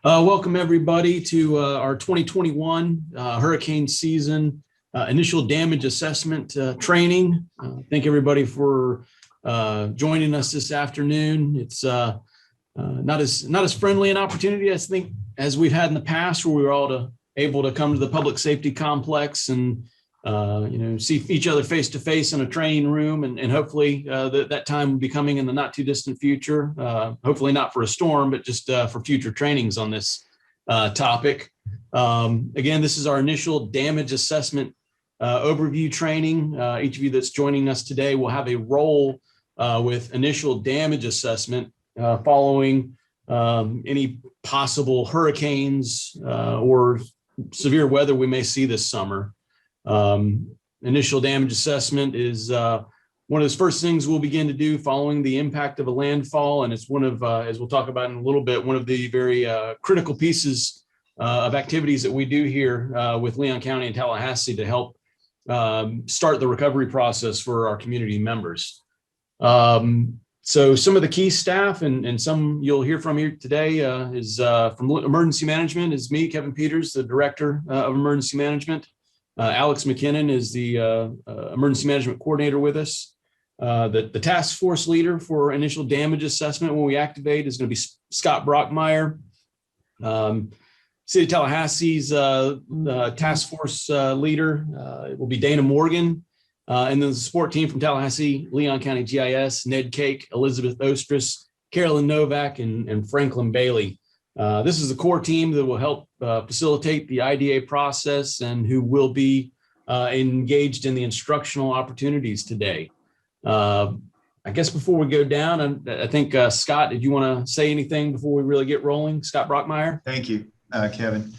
Welcome everybody to our 2021 hurricane season initial damage assessment training. Thank everybody for joining us this afternoon. It's not as friendly an opportunity as we've had in the past, where we were all able to come to the public safety complex and see each other face to face in a training room, and hopefully that time will be coming in the not too distant future. Hopefully not for a storm, but just for future trainings on this topic. Again, this is our initial damage assessment overview training. Each of you that's joining us today will have a role with initial damage assessment following any possible hurricanes or severe weather we may see this summer. Initial damage assessment is one of those first things we'll begin to do following the impact of a landfall. And it's one of, as we'll talk about in a little bit, one of the very critical pieces of activities that we do here with Leon County and Tallahassee to help start the recovery process for our community members. So some of the key staff and some you'll hear from here today is from Emergency Management is me, Kevin Peters, the Director of Emergency Management. Alex McKinnon is the Emergency Management Coordinator with us. The task force leader for initial damage assessment when we activate is going to be Scott Brockmeyer. City of Tallahassee's task force leader will be Dana Morgan. And then the support team from Tallahassee, Leon County GIS, Ned Cake, Elizabeth Ostris, Carolyn Novak, and Franklin Bailey. This is the core team that will help facilitate the IDA process and who will be engaged in the instructional opportunities today. I guess before we go down, I think, Scott, did you want to say anything before we really get rolling? Scott Brockmeyer. Thank you, Kevin.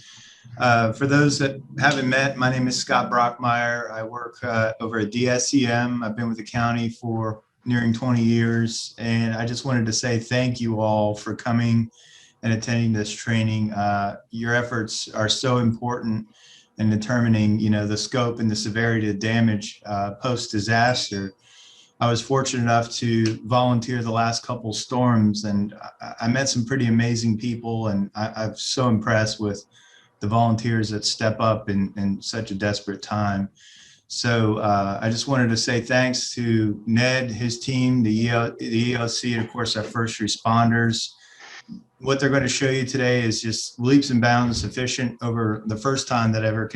For those that haven't met, my name is Scott Brockmeyer. I work over at DSCM. I've been with the county for nearing 20 years, and I just wanted to say thank you all for coming and attending this training. Your efforts are so important in determining, the scope and the severity of damage post-disaster. I was fortunate enough to volunteer the last couple storms, and I met some pretty amazing people, and I'm so impressed with the volunteers that step up in such a desperate time. So I just wanted to say thanks to Ned, his team, the EOC, and of course our first responders. What they're going to show you today is just leaps and bounds sufficient over the first time that I ever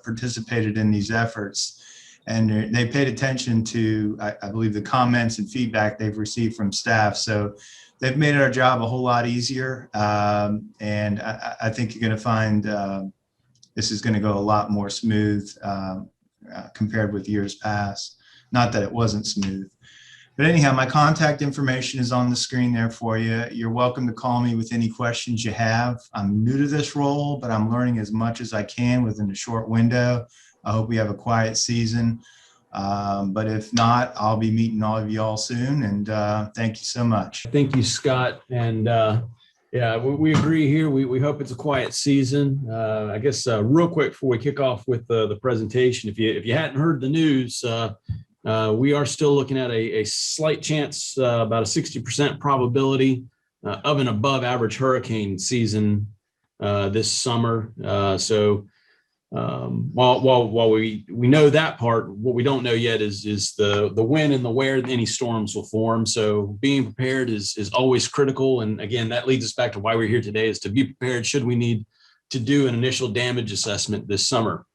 participated in these efforts. And they paid attention to, I believe, the comments and feedback they've received from staff. So they've made our job a whole lot easier. And I think you're going to find this is going to go a lot more smooth compared with years past. Not that it wasn't smooth. But anyhow, my contact information is on the screen there for you. You're welcome to call me with any questions you have. I'm new to this role, but I'm learning as much as I can within a short window. I hope we have a quiet season. But if not, I'll be meeting all of you all soon. And thank you so much. Thank you, Scott. And yeah, we agree here. We hope it's a quiet season. I guess real quick before we kick off with the presentation, if you hadn't heard the news, we are still looking at a slight chance, about a 60% probability of an above average hurricane season this summer. So while we know that part, what we don't know yet is the when and the where any storms will form. So being prepared is always critical. And again, that leads us back to why we're here today, is to be prepared should we need to do an initial damage assessment this summer.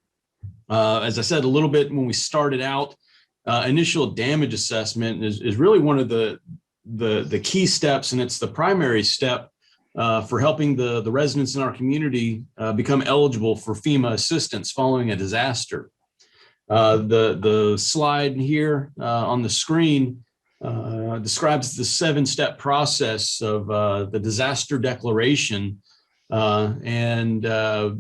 As I said a little bit when we started out, initial damage assessment is really one of the key steps, and it's the primary step for helping the residents in our community become eligible for FEMA assistance following a disaster. The slide here on the screen describes the 7-step process of the disaster declaration, and the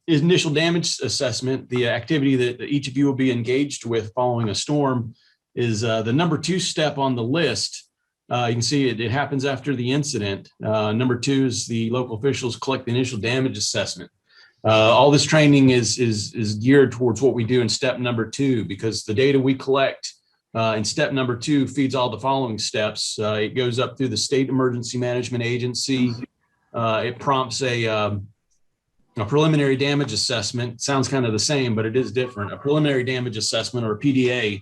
initial damage assessment, the activity that each of you will be engaged with following a storm, is the number 2 step on the list. You can see it happens after the incident. Number 2 is the local officials collect the initial damage assessment. All this training is geared towards what we do in step number 2, because the data we collect in step number 2 feeds all the following steps. It goes up through the State Emergency Management Agency, it prompts a preliminary damage assessment. Sounds kind of the same, but it is different. A preliminary damage assessment, or a PDA,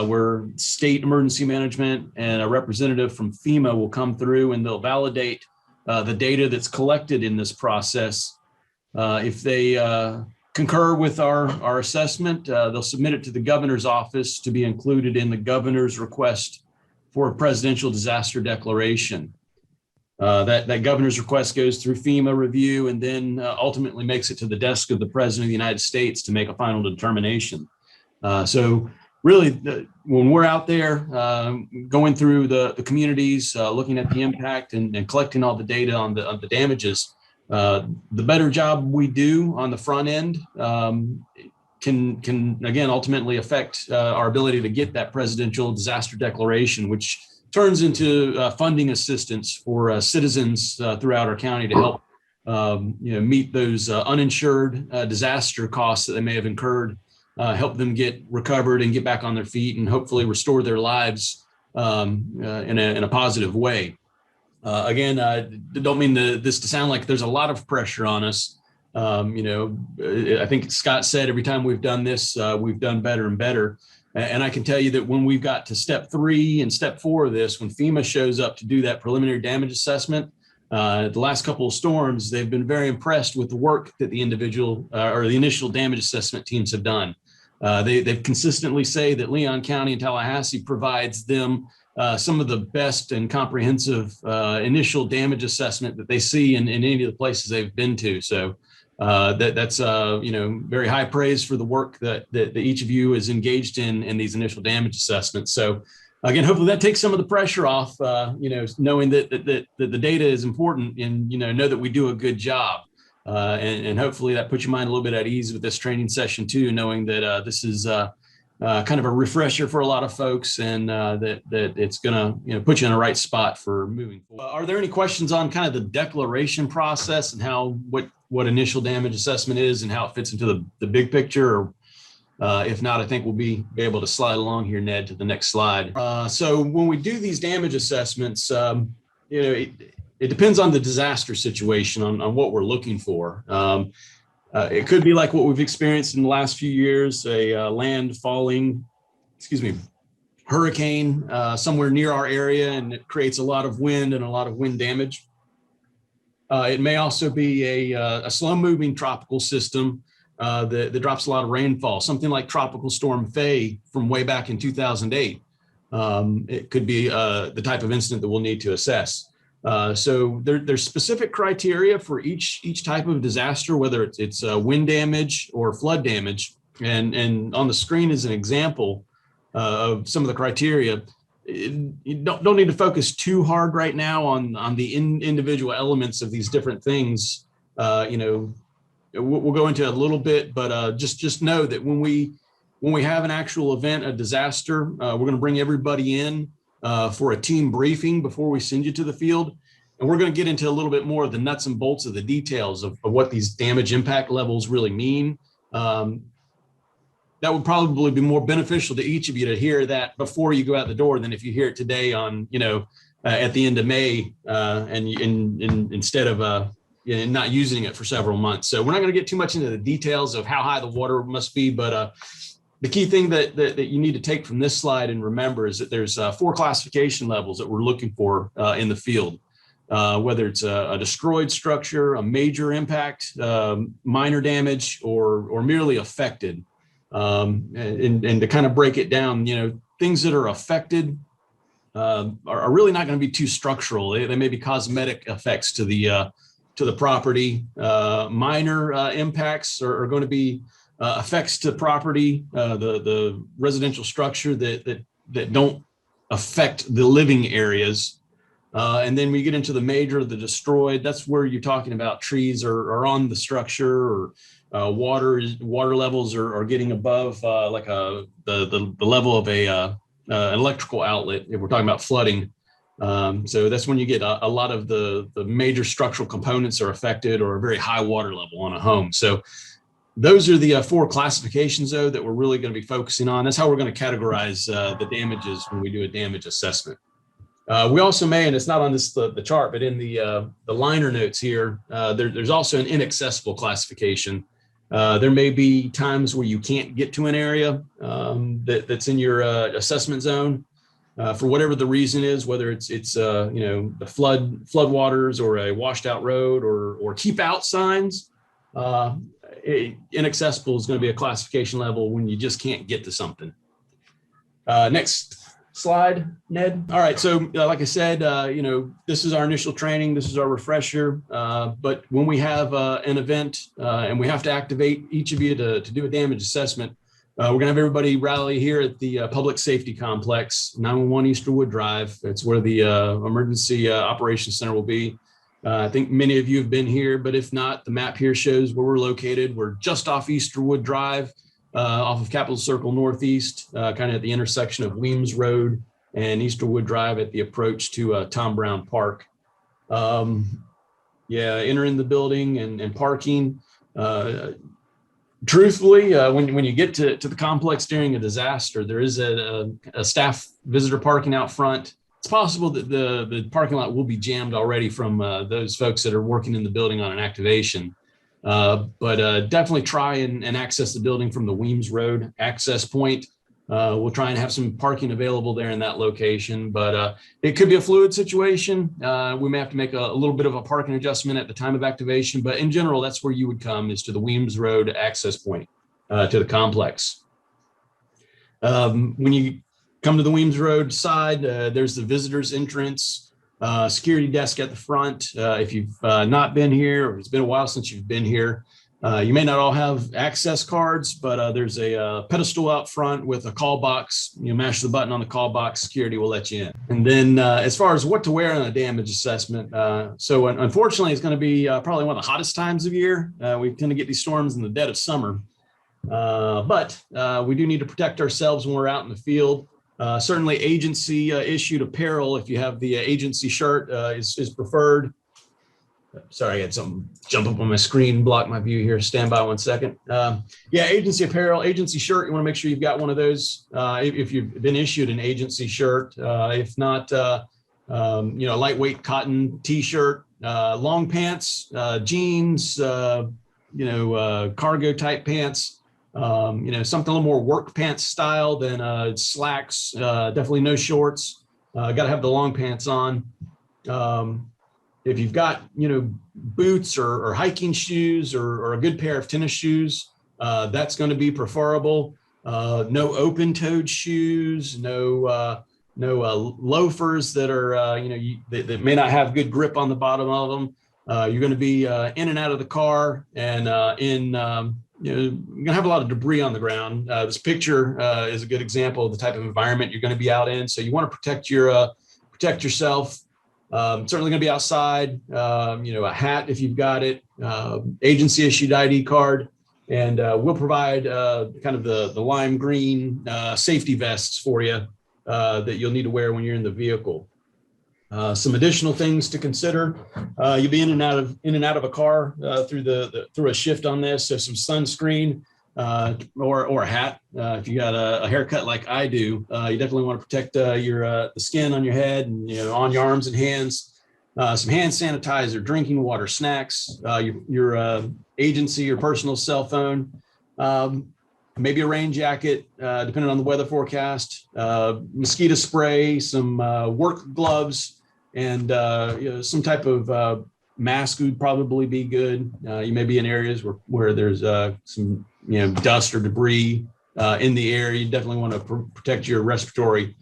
where state emergency management and a representative from FEMA will come through and they'll validate the data that's collected in this process. If they concur with our assessment, they'll submit it to the governor's office to be included in the governor's request for a presidential disaster declaration. That governor's request goes through FEMA review and then ultimately makes it to the desk of the President of the United States to make a final determination. So really, when we're out there going through the communities, looking at the impact and collecting all the data on the damages, the better job we do on the front end can again ultimately affect our ability to get that presidential disaster declaration, which turns into funding assistance for citizens throughout our county to help meet those uninsured disaster costs that they may have incurred, help them get recovered and get back on their feet, and hopefully restore their lives in a positive way. Again, don't mean this to sound like there's a lot of pressure on us. I think Scott said every time we've done this, we've done better and better. And I can tell you that when we've got to step 3 and step 4 of this, when FEMA shows up to do that preliminary damage assessment, the last couple of storms, they've been very impressed with the work that the individual or the initial damage assessment teams have done. They've consistently say that Leon County and Tallahassee provides them some of the best and comprehensive initial damage assessment that they see in any of the places they've been to. So that's very high praise for the work that each of you is engaged in these initial damage assessments. So again, hopefully that takes some of the pressure off, knowing that the data is important, and know that we do a good job. And hopefully that puts your mind a little bit at ease with this training session too, knowing that this is kind of a refresher for a lot of folks, and that it's going to put you in the right spot for moving forward. Are there any questions on kind of the declaration process and how what initial damage assessment is and how it fits into the big picture? Or if not, I think we'll be able to slide along here, Ned, to the next slide. So when we do these damage assessments, it depends on the disaster situation on what we're looking for. It could be like what we've experienced in the last few years, a hurricane somewhere near our area, and it creates a lot of wind and a lot of wind damage. It may also be a slow-moving tropical system that drops a lot of rainfall, something like Tropical Storm Faye from way back in 2008. It could be the type of incident that we'll need to assess. So there's specific criteria for each type of disaster, whether it's wind damage or flood damage. And on the screen is an example of some of the criteria. You don't need to focus too hard right now on the individual elements of these different things. We'll go into it a little bit, but just know that when we have an actual event, a disaster, we're going to bring everybody in for a team briefing before we send you to the field. And we're going to get into a little bit more of the nuts and bolts of the details of what these damage impact levels really mean. That would probably be more beneficial to each of you to hear that before you go out the door than if you hear it today on, at the end of May, and instead of not using it for several months. So we're not going to get too much into the details of how high the water must be, but the key thing that you need to take from this slide and remember is that there's 4 classification levels that we're looking for in the field, whether it's a destroyed structure, a major impact, minor damage, or merely affected. And to kind of break it down, things that are affected are really not going to be too structural. They may be cosmetic effects to the property. Minor impacts are going to be effects to property, the residential structure that don't affect the living areas. And then we get into the major, the destroyed. That's where you're talking about trees are on the structure, or water levels are getting above the level of an electrical outlet if we're talking about flooding. So that's when you get a lot of the major structural components are affected, or a very high water level on a home. So those are the 4 classifications, though, that we're really going to be focusing on. That's how we're going to categorize the damages when we do a damage assessment. We also may, and it's not on the chart, but in the liner notes here, there's also an inaccessible classification. There may be times where you can't get to an area that's in your assessment zone for whatever the reason is, whether it's the flood waters or a washed out road or keep out signs. Inaccessible is going to be a classification level when you just can't get to something. Next slide, Ned. All right, so like I said, this is our initial training. This is our refresher. But when we have an event and we have to activate each of you to do a damage assessment, we're going to have everybody rally here at the Public Safety Complex, 911 Easterwood Drive. That's where the Emergency Operations Center will be. I think many of you have been here, but if not, the map here shows where we're located. We're just off Easterwood Drive, off of Capitol Circle Northeast, kind of at the intersection of Weems Road and Easterwood Drive at the approach to Tom Brown Park. Entering the building and parking. Truthfully, when you get to the complex during a disaster, there is a staff visitor parking out front. It's possible that the parking lot will be jammed already from those folks that are working in the building on an activation. But definitely try and access the building from the Weems Road access point. We'll try and have some parking available there in that location, but it could be a fluid situation. We may have to make a little bit of a parking adjustment at the time of activation, but in general, that's where you would come, is to the Weems Road access point to the complex. When you come to the Weems Road side, there's the visitors entrance, security desk at the front. If you've not been here, or it's been a while since you've been here, you may not all have access cards, but there's a pedestal out front with a call box. You mash the button on the call box, security will let you in. And then as far as what to wear on a damage assessment, so unfortunately, it's going to be probably one of the hottest times of year. We tend to get these storms in the dead of summer, but we do need to protect ourselves when we're out in the field. Certainly agency issued apparel, if you have the agency shirt, is preferred. Sorry, I had something jump up on my screen, block my view here. Stand by 1 second. Agency apparel, agency shirt. You want to make sure you've got one of those if you've been issued an agency shirt. If not, lightweight cotton T-shirt, long pants, jeans, cargo type pants. Something a little more work pants style than slacks. Definitely no shorts. Got to have the long pants on. If you've got, boots or hiking shoes or a good pair of tennis shoes, that's going to be preferable. No open-toed shoes, no loafers that are, that may not have good grip on the bottom of them. You're going to be in and out of the car and you're going to have a lot of debris on the ground. This picture is a good example of the type of environment you're going to be out in. So you want to protect yourself. Certainly going to be outside, a hat if you've got it, agency issued ID card, and we'll provide kind of the lime green safety vests for you that you'll need to wear when you're in the vehicle. Some additional things to consider: you'll be in and out of a car through a shift on this. So some sunscreen or a hat. If you got a haircut like I do, you definitely want to protect the skin on your head and on your arms and hands. Some hand sanitizer, drinking water, snacks, your agency, your personal cell phone. Maybe a rain jacket, depending on the weather forecast, mosquito spray, some work gloves, and some type of mask would probably be good. You may be in areas where there's some dust or debris in the air. You definitely want to protect your respiratory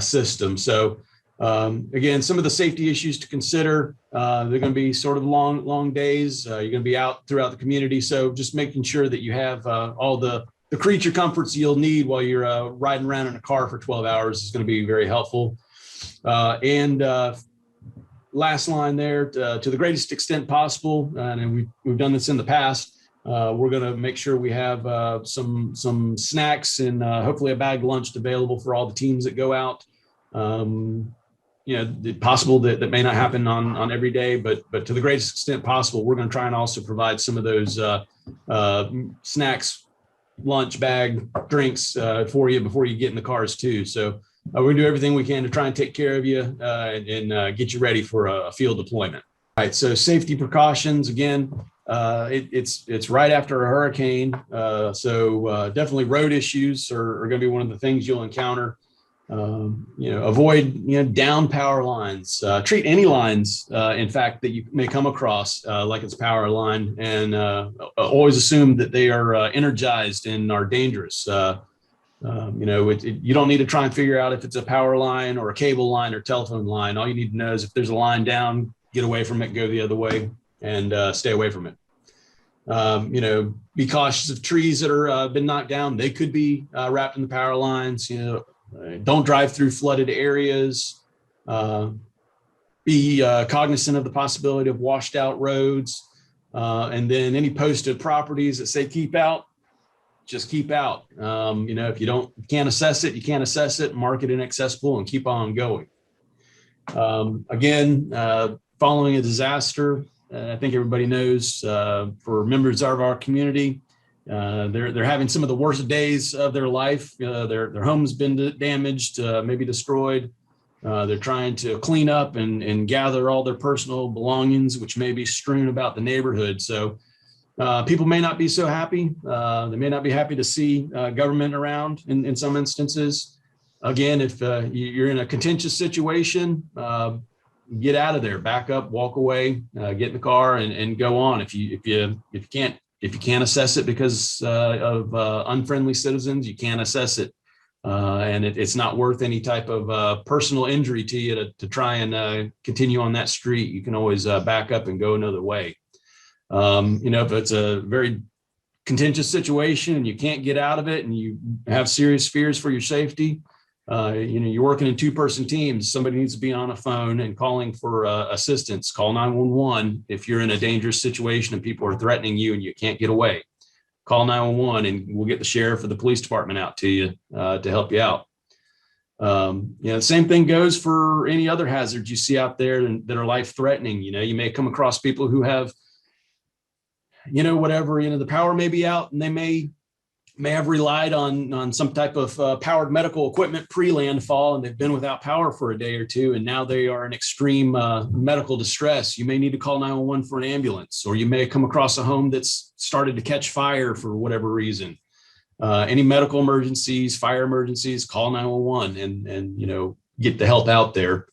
system. So again, some of the safety issues to consider. They're going to be sort of long days. You're going to be out throughout the community. So just making sure that you have all the creature comforts you'll need while you're riding around in a car for 12 hours is going to be very helpful. Last line there, to the greatest extent possible, and we've done this in the past, we're going to make sure we have some snacks and hopefully a bag lunch available for all the teams that go out. Possible that may not happen on every day, but to the greatest extent possible, we're going to try and also provide some of those snacks, lunch bag, drinks for you before you get in the cars too. So we do everything we can to try and take care of you and get you ready for a field deployment. All right, so safety precautions, again, it's right after a hurricane. So definitely road issues are going to be one of the things you'll encounter. Avoid, down power lines, treat any lines, in fact, that you may come across like it's power line, and always assume that they are energized and are dangerous. You don't need to try and figure out if it's a power line or a cable line or telephone line. All you need to know is if there's a line down, get away from it, go the other way, and stay away from it. Be cautious of trees that are been knocked down. They could be wrapped in the power lines. Don't drive through flooded areas. Be cognizant of the possibility of washed out roads. And then any posted properties that say keep out, just keep out. If you can't assess it, you can't assess it, mark it inaccessible and keep on going. Following a disaster, I think everybody knows, for members of our community, they're having some of the worst days of their life. Their home's been damaged, maybe destroyed. They're trying to clean up and gather all their personal belongings, which may be strewn about the neighborhood. So people may not be so happy. They may not be happy to see government around in some instances. Again, if you're in a contentious situation, get out of there, back up, walk away, get in the car and go on. If you can't assess it because of unfriendly citizens, you can't assess it. And it's not worth any type of personal injury to you to try and continue on that street. You can always back up and go another way. If it's a very contentious situation and you can't get out of it and you have serious fears for your safety, you're working in two-person teams. Somebody needs to be on a phone and calling for assistance. Call 911 if you're in a dangerous situation and people are threatening you and you can't get away. Call 911 and we'll get the sheriff or the police department out to you to help you out. The same thing goes for any other hazards you see out there that are life-threatening. You may come across people who have, the power may be out and they may have relied on some type of powered medical equipment pre-landfall, and they've been without power for a day or two, and now they are in extreme medical distress. You may need to call 911 for an ambulance, or you may come across a home that's started to catch fire for whatever reason. Any medical emergencies, fire emergencies, call 911 and get the help out there.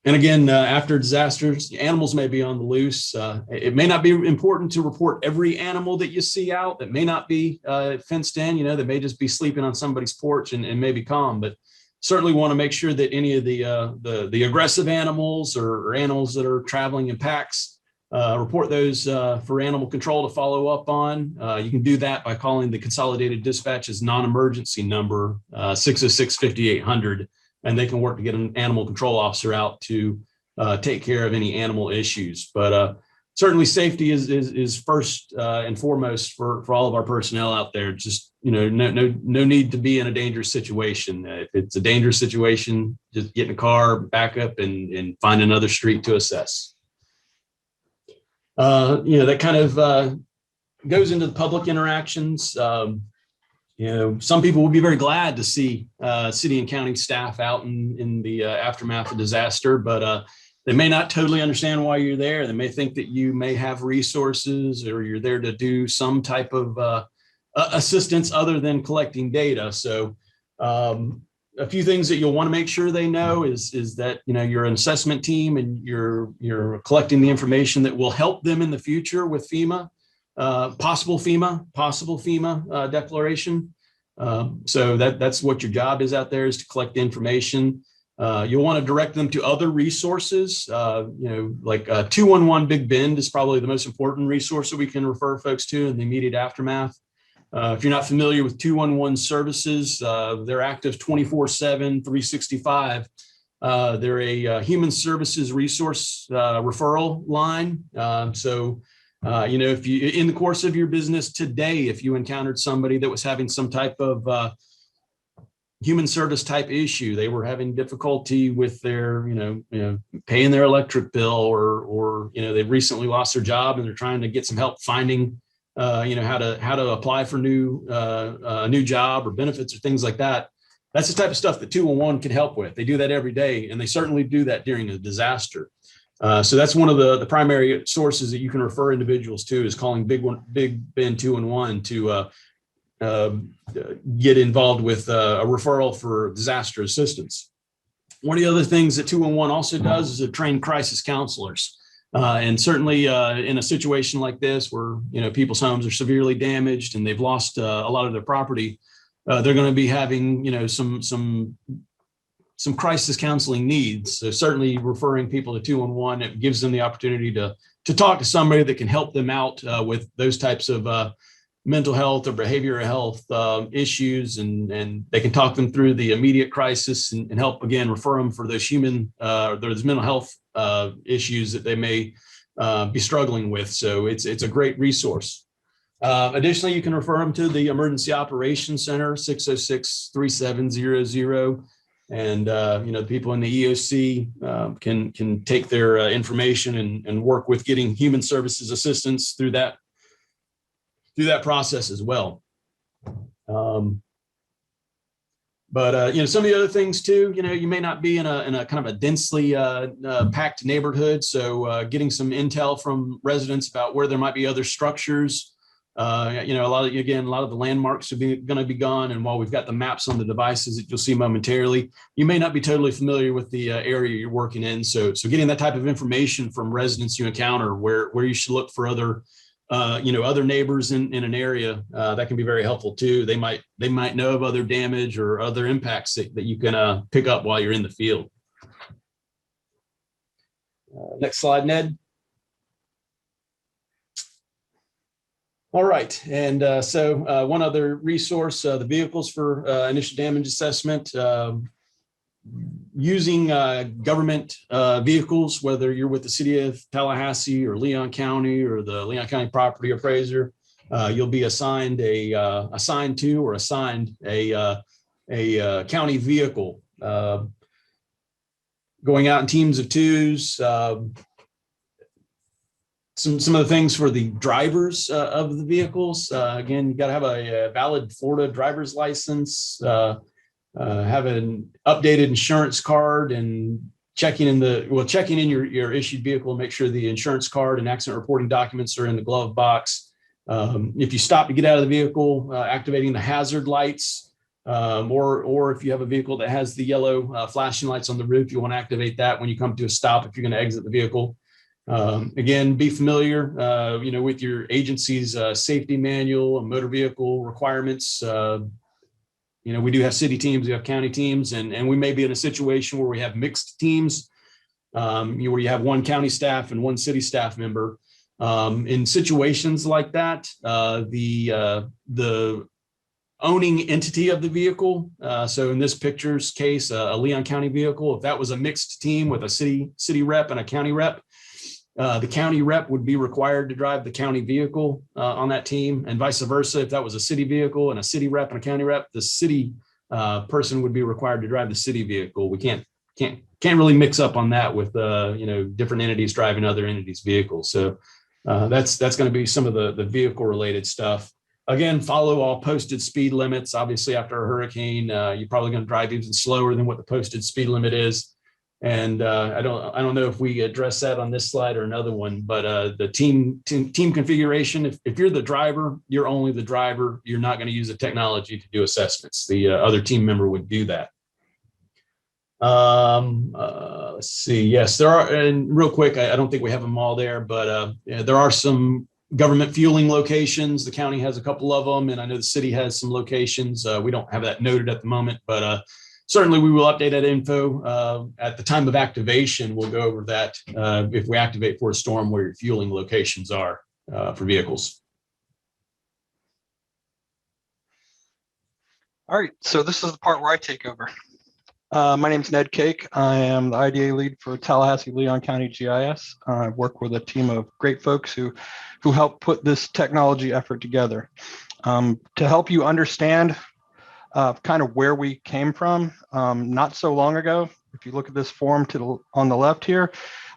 And again, after disasters, animals may be on the loose. It may not be important to report every animal that you see out that may not be fenced in. They may just be sleeping on somebody's porch and may be calm. But certainly want to make sure that any of the aggressive animals or animals that are traveling in packs, report those for animal control to follow up on. You can do that by calling the Consolidated Dispatch's non-emergency number, 606-5800. And they can work to get an animal control officer out to take care of any animal issues. But certainly safety is first and foremost for all of our personnel out there. Just, no need to be in a dangerous situation. If it's a dangerous situation, just get in a car, back up and find another street to assess. That kind of goes into the public interactions. Some people would be very glad to see city and county staff out in the aftermath of disaster, but they may not totally understand why you're there. They may think that you may have resources or you're there to do some type of assistance other than collecting data. So a few things that you'll want to make sure they know is that you're an assessment team and you're collecting the information that will help them in the future with FEMA. Possible FEMA declaration. So that's what your job is out there, is to collect information. You'll want to direct them to other resources, like 211 Big Bend is probably the most important resource that we can refer folks to in the immediate aftermath. If you're not familiar with 211 services, they're active 24/7, 365. They're a human services resource referral line. If you, in the course of your business today, if you encountered somebody that was having some type of human service type issue, they were having difficulty with their, paying their electric bill, or they've recently lost their job and they're trying to get some help finding, how to apply for a new job or benefits or things like that. That's the type of stuff that 211 can help with. They do that every day, and they certainly do that during a disaster. So that's one of the primary sources that you can refer individuals to, is calling Big Ben 211 to get involved with a referral for disaster assistance. One of the other things that 211 also does is to train crisis counselors. And certainly in a situation like this, where people's homes are severely damaged and they've lost a lot of their property, they're going to be having some crisis counseling needs. So certainly referring people to 211, it gives them the opportunity to talk to somebody that can help them out with those types of mental health or behavioral health issues, and they can talk them through the immediate crisis and help, again, refer them for those those mental health issues that they may be struggling with. So it's a great resource. Additionally, you can refer them to the Emergency Operations Center, 606-3700. And the people in the EOC can take their information and work with getting human services assistance through that process as well. But some of the other things too, you may not be in a kind of a densely packed neighborhood, so getting some intel from residents about where there might be other structures. A lot of the landmarks are going to be gone, and while we've got the maps on the devices that you'll see momentarily, you may not be totally familiar with the area you're working in. So getting that type of information from residents you encounter, where you should look for other neighbors in an area, that can be very helpful too. They might know of other damage or other impacts that you can pick up while you're in the field. Next slide, Ned. All right, and so one other resource, the vehicles for initial damage assessment. Using government vehicles, whether you're with the city of Tallahassee or Leon County or the Leon County property appraiser, you'll be assigned a county vehicle, going out in teams of twos. Some of the things for the drivers of the vehicles. Again, you got to have a valid Florida driver's license, have an updated insurance card, and checking in your issued vehicle, make sure the insurance card and accident reporting documents are in the glove box. If you stop to get out of the vehicle, activating the hazard lights, or if you have a vehicle that has the yellow flashing lights on the roof, you want to activate that when you come to a stop if you're going to exit the vehicle. Again, be familiar, with your agency's safety manual and motor vehicle requirements. We do have city teams, we have county teams, and we may be in a situation where we have mixed teams, where you have one county staff and one city staff member. In situations like that, the owning entity of the vehicle, so in this picture's case, a Leon County vehicle, if that was a mixed team with a city rep and a county rep, the county rep would be required to drive the county vehicle on that team, and vice versa. If that was a city vehicle and a city rep and a county rep, the city person would be required to drive the city vehicle. We can't really mix up on that with different entities driving other entities' vehicles. So that's going to be some of the vehicle related stuff. Again, follow all posted speed limits. Obviously, after a hurricane, you're probably going to drive even slower than what the posted speed limit is. And I don't know if we address that on this slide or another one, but the team configuration, if you're the driver, you're only the driver. You're not going to use the technology to do assessments. The other team member would do that. Let's see. Yes, there are, and real quick, I don't think we have them all there, but there are some government fueling locations. The county has a couple of them, and I know the city has some locations. We don't have that noted at the moment, but certainly we will update that info at the time of activation. We'll go over that if we activate for a storm, where your fueling locations are for vehicles. All right, so this is the part where I take over. My name is Ned Cake. I am the IDA lead for Tallahassee Leon County GIS. I work with a team of great folks who help put this technology effort together. To help you understand kind of where we came from, not so long ago. If you look at this form on the left here,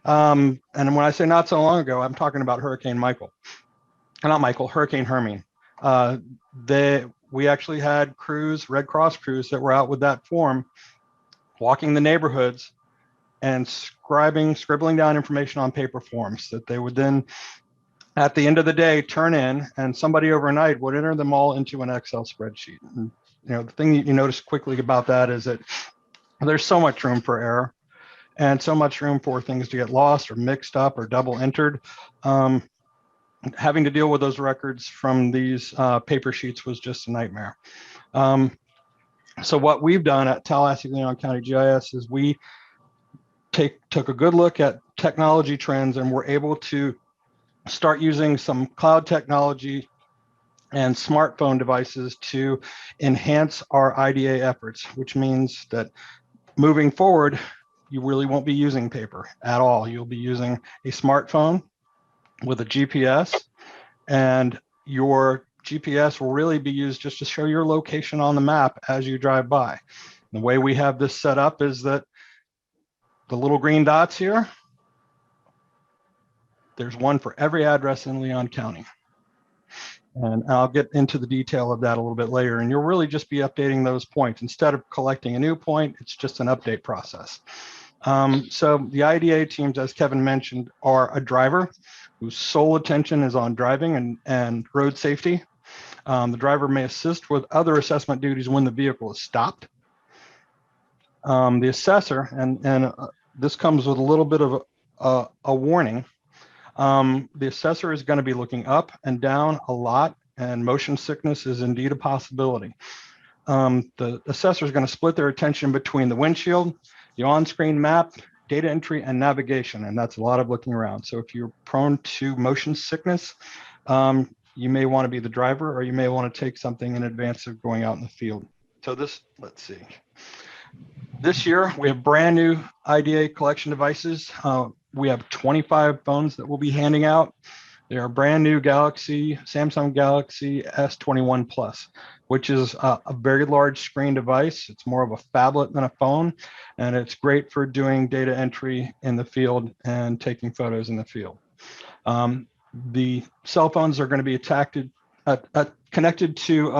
and when I say not so long ago, I'm talking about Hurricane Hermine. we actually had crews, Red Cross crews that were out with that form, walking the neighborhoods and scribbling down information on paper forms that they would then, at the end of the day, turn in, and somebody overnight would enter them all into an Excel spreadsheet. And, the thing that you notice quickly about that is that there's so much room for error and so much room for things to get lost or mixed up or double entered. Having to deal with those records from these paper sheets was just a nightmare. So what we've done at Tallahassee Leon County GIS is we took a good look at technology trends, and we're able to start using some cloud technology and smartphone devices to enhance our IDA efforts, which means that moving forward, you really won't be using paper at all. You'll be using a smartphone with a GPS, and your GPS will really be used just to show your location on the map as you drive by. The way we have this set up is that the little green dots here, there's one for every address in Leon County. And I'll get into the detail of that a little bit later. And you'll really just be updating those points. Instead of collecting a new point, it's just an update process. So the IDA teams, as Kevin mentioned, are a driver whose sole attention is on driving and road safety. The driver may assist with other assessment duties when the vehicle is stopped. The assessor, and this comes with a little bit of a warning. The assessor is going to be looking up and down a lot, and motion sickness is indeed a possibility. The assessor is going to split their attention between the windshield, the on-screen map, data entry, and navigation, and that's a lot of looking around. So if you're prone to motion sickness, you may want to be the driver, or you may want to take something in advance of going out in the field. So let's see. This year, we have brand new IDA collection devices. We have 25 phones that we'll be handing out. They are brand new Samsung Galaxy S21 Plus, which is a very large screen device. It's more of a phablet than a phone, and it's great for doing data entry in the field and taking photos in the field. The cell phones are going to be connected to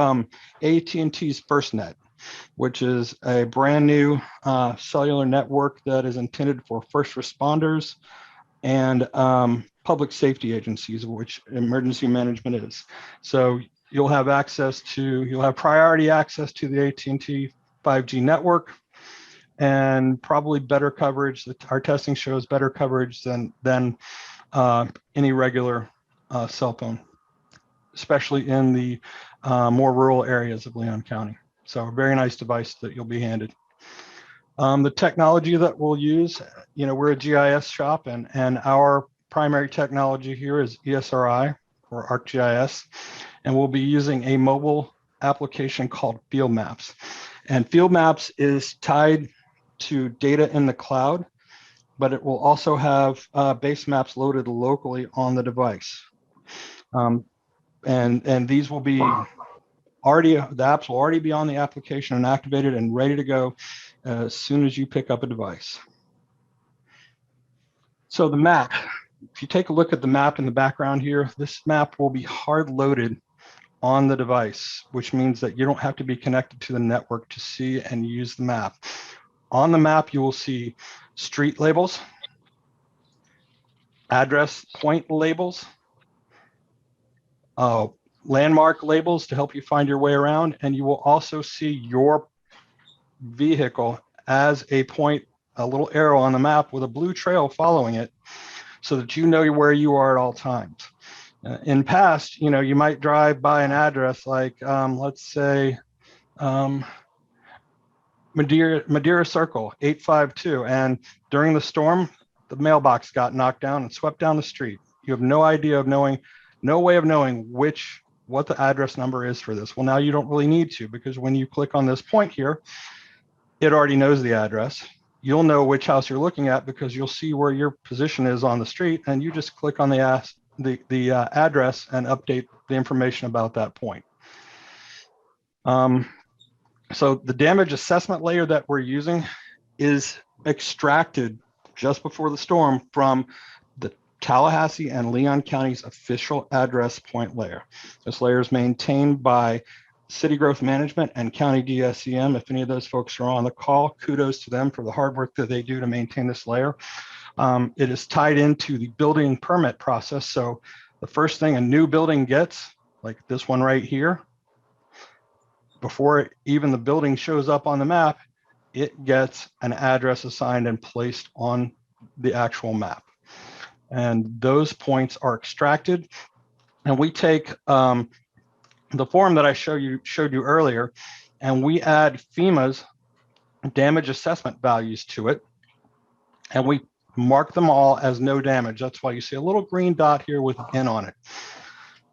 AT&T's FirstNet, which is a brand new cellular network that is intended for first responders and public safety agencies, which emergency management is. So you'll have priority access to the AT&T 5G network, and probably better coverage. Our testing shows better coverage than any regular cell phone, especially in the more rural areas of Leon County. So a very nice device that you'll be handed. The technology that we'll use, we're a GIS shop, and our primary technology here is ESRI, or ArcGIS, and we'll be using a mobile application called Field Maps. And Field Maps is tied to data in the cloud, but it will also have base maps loaded locally on the device. And these will be the apps will already be on the application and activated and ready to go as soon as you pick up a device. So the map, if you take a look at the map in the background here, this map will be hard loaded on the device, which means that you don't have to be connected to the network to see and use the map. On the map, you will see street labels, address point labels, landmark labels to help you find your way around, and you will also see your vehicle as a point, a little arrow on the map with a blue trail following it, so that you know where you are at all times. In past, you might drive by an address like, let's say, Madeira Circle 852, and during the storm, the mailbox got knocked down and swept down the street. You have no way of knowing what the address number is for this. Well, now you don't really need to, because when you click on this point here, it already knows the address. You'll know which house you're looking at because you'll see where your position is on the street, and you just click on the address and update the information about that point. So the damage assessment layer that we're using is extracted just before the storm from the Tallahassee and Leon County's official address point layer. This layer is maintained by City Growth Management and County DSEM. If any of those folks are on the call, kudos to them for the hard work that they do to maintain this layer. It is tied into the building permit process. So the first thing a new building gets, like this one right here, before even the building shows up on the map, it gets an address assigned and placed on the actual map. And those points are extracted. And we take the form that I showed you earlier, and we add FEMA's damage assessment values to it. And we mark them all as no damage. That's why you see a little green dot here with N on it.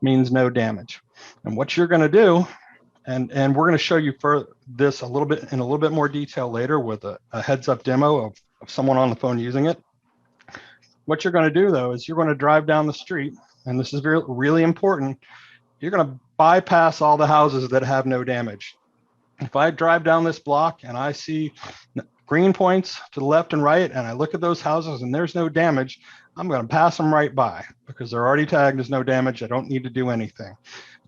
Means no damage. And what you're going to do, and we're going to show you for this a little bit in a little bit more detail later with a heads up demo of someone on the phone using it. What you're going to do though is you're going to drive down the street, and this is really important. You're going to bypass all the houses that have no damage. If I drive down this block and I see green points to the left and right, and I look at those houses and there's no damage, I'm going to pass them right by because they're already tagged as no damage. I don't need to do anything.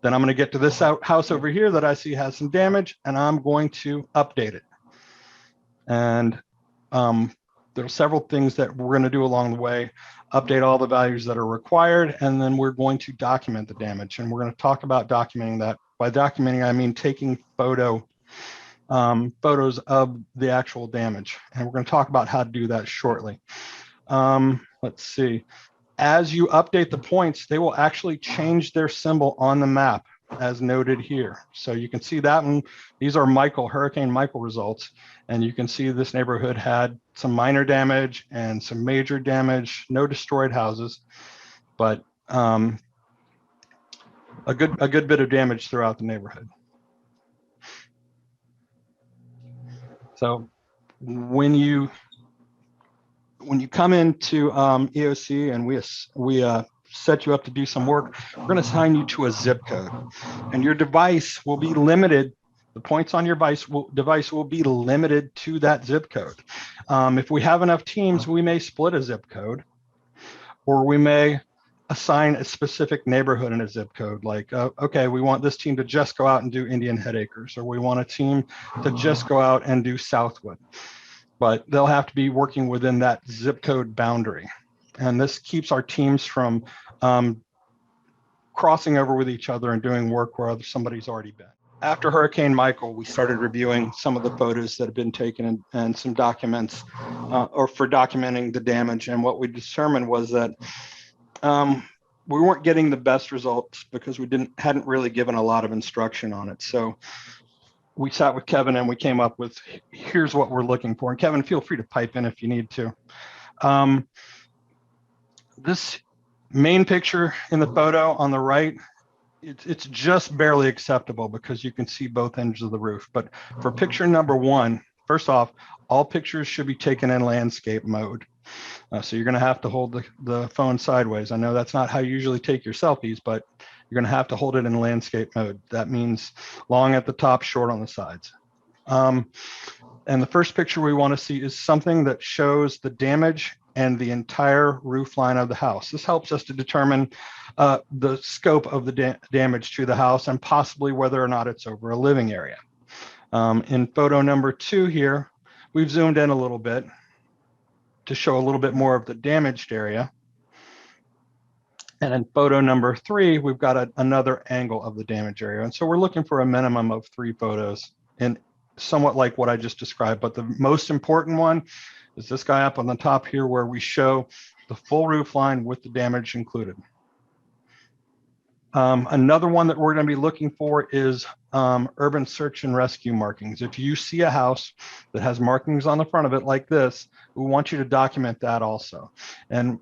Then I'm going to get to this house over here that I see has some damage, and I'm going to update it. And there are several things that we're going to do along the way, update all the values that are required, and then we're going to document the damage. And we're going to talk about documenting that. By documenting, I mean taking photos of the actual damage. And we're going to talk about how to do that shortly. Let's see. As you update the points, they will actually change their symbol on the map as noted here. So you can see that one. These are Hurricane Michael results. And you can see this neighborhood had some minor damage and some major damage, no destroyed houses, but a good bit of damage throughout the neighborhood. So when you come into EOC and we set you up to do some work, we're going to assign you to a zip code, and your device will be limited. The points on your device will be limited to that zip code. If we have enough teams, we may split a zip code, or we may assign a specific neighborhood in a zip code. Like, okay, we want this team to just go out and do Indian Head Acres, or we want a team to just go out and do Southwood. But they'll have to be working within that zip code boundary. And this keeps our teams from crossing over with each other and doing work where somebody's already been. After Hurricane Michael, we started reviewing some of the photos that have been taken and some documents or for documenting the damage. And what we determined was that we weren't getting the best results because we hadn't really given a lot of instruction on it. So we sat with Kevin and we came up with, here's what we're looking for. And Kevin, feel free to pipe in if you need to. This main picture in the photo on the right, it's just barely acceptable because you can see both ends of the roof. But for picture number one, first off, all pictures should be taken in landscape mode. So you're going to have to hold the phone sideways. I know that's not how you usually take your selfies, but you're going to have to hold it in landscape mode. That means long at the top, short on the sides. And the first picture we want to see is something that shows the damage and the entire roof line of the house. This helps us to determine the scope of the damage to the house and possibly whether or not it's over a living area. In photo number 2 here, we've zoomed in a little bit to show a little bit more of the damaged area. And in photo number 3, we've got another angle of the damage area. And so we're looking for a minimum of 3 photos, and somewhat like what I just described. But the most important one is this guy up on the top here, where we show the full roof line with the damage included. Another one that we're going to be looking for is urban search and rescue markings. If you see a house that has markings on the front of it like this, we want you to document that also. And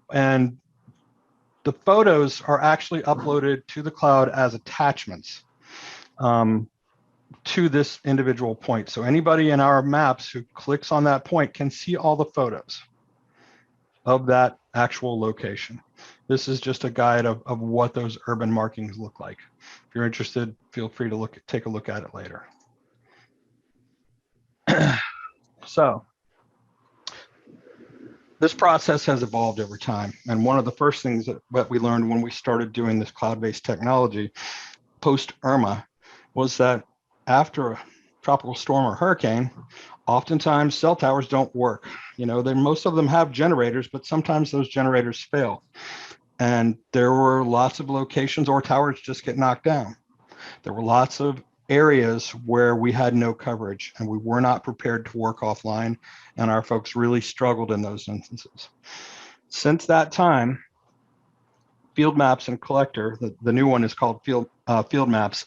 the photos are actually uploaded to the cloud as attachments to this individual point. So anybody in our maps who clicks on that point can see all the photos of that actual location. This is just a guide of what those urban markings look like. If you're interested, feel free to take a look at it later. So this process has evolved over time. And one of the first things that we learned when we started doing this cloud-based technology post Irma was that after a tropical storm or hurricane, oftentimes cell towers don't work. Most of them have generators, but sometimes those generators fail. And there were lots of locations or towers just get knocked down. There were lots of areas where we had no coverage and we were not prepared to work offline, and our folks really struggled in those instances. Since that time, Field Maps and Collector, the new one is called Field Maps,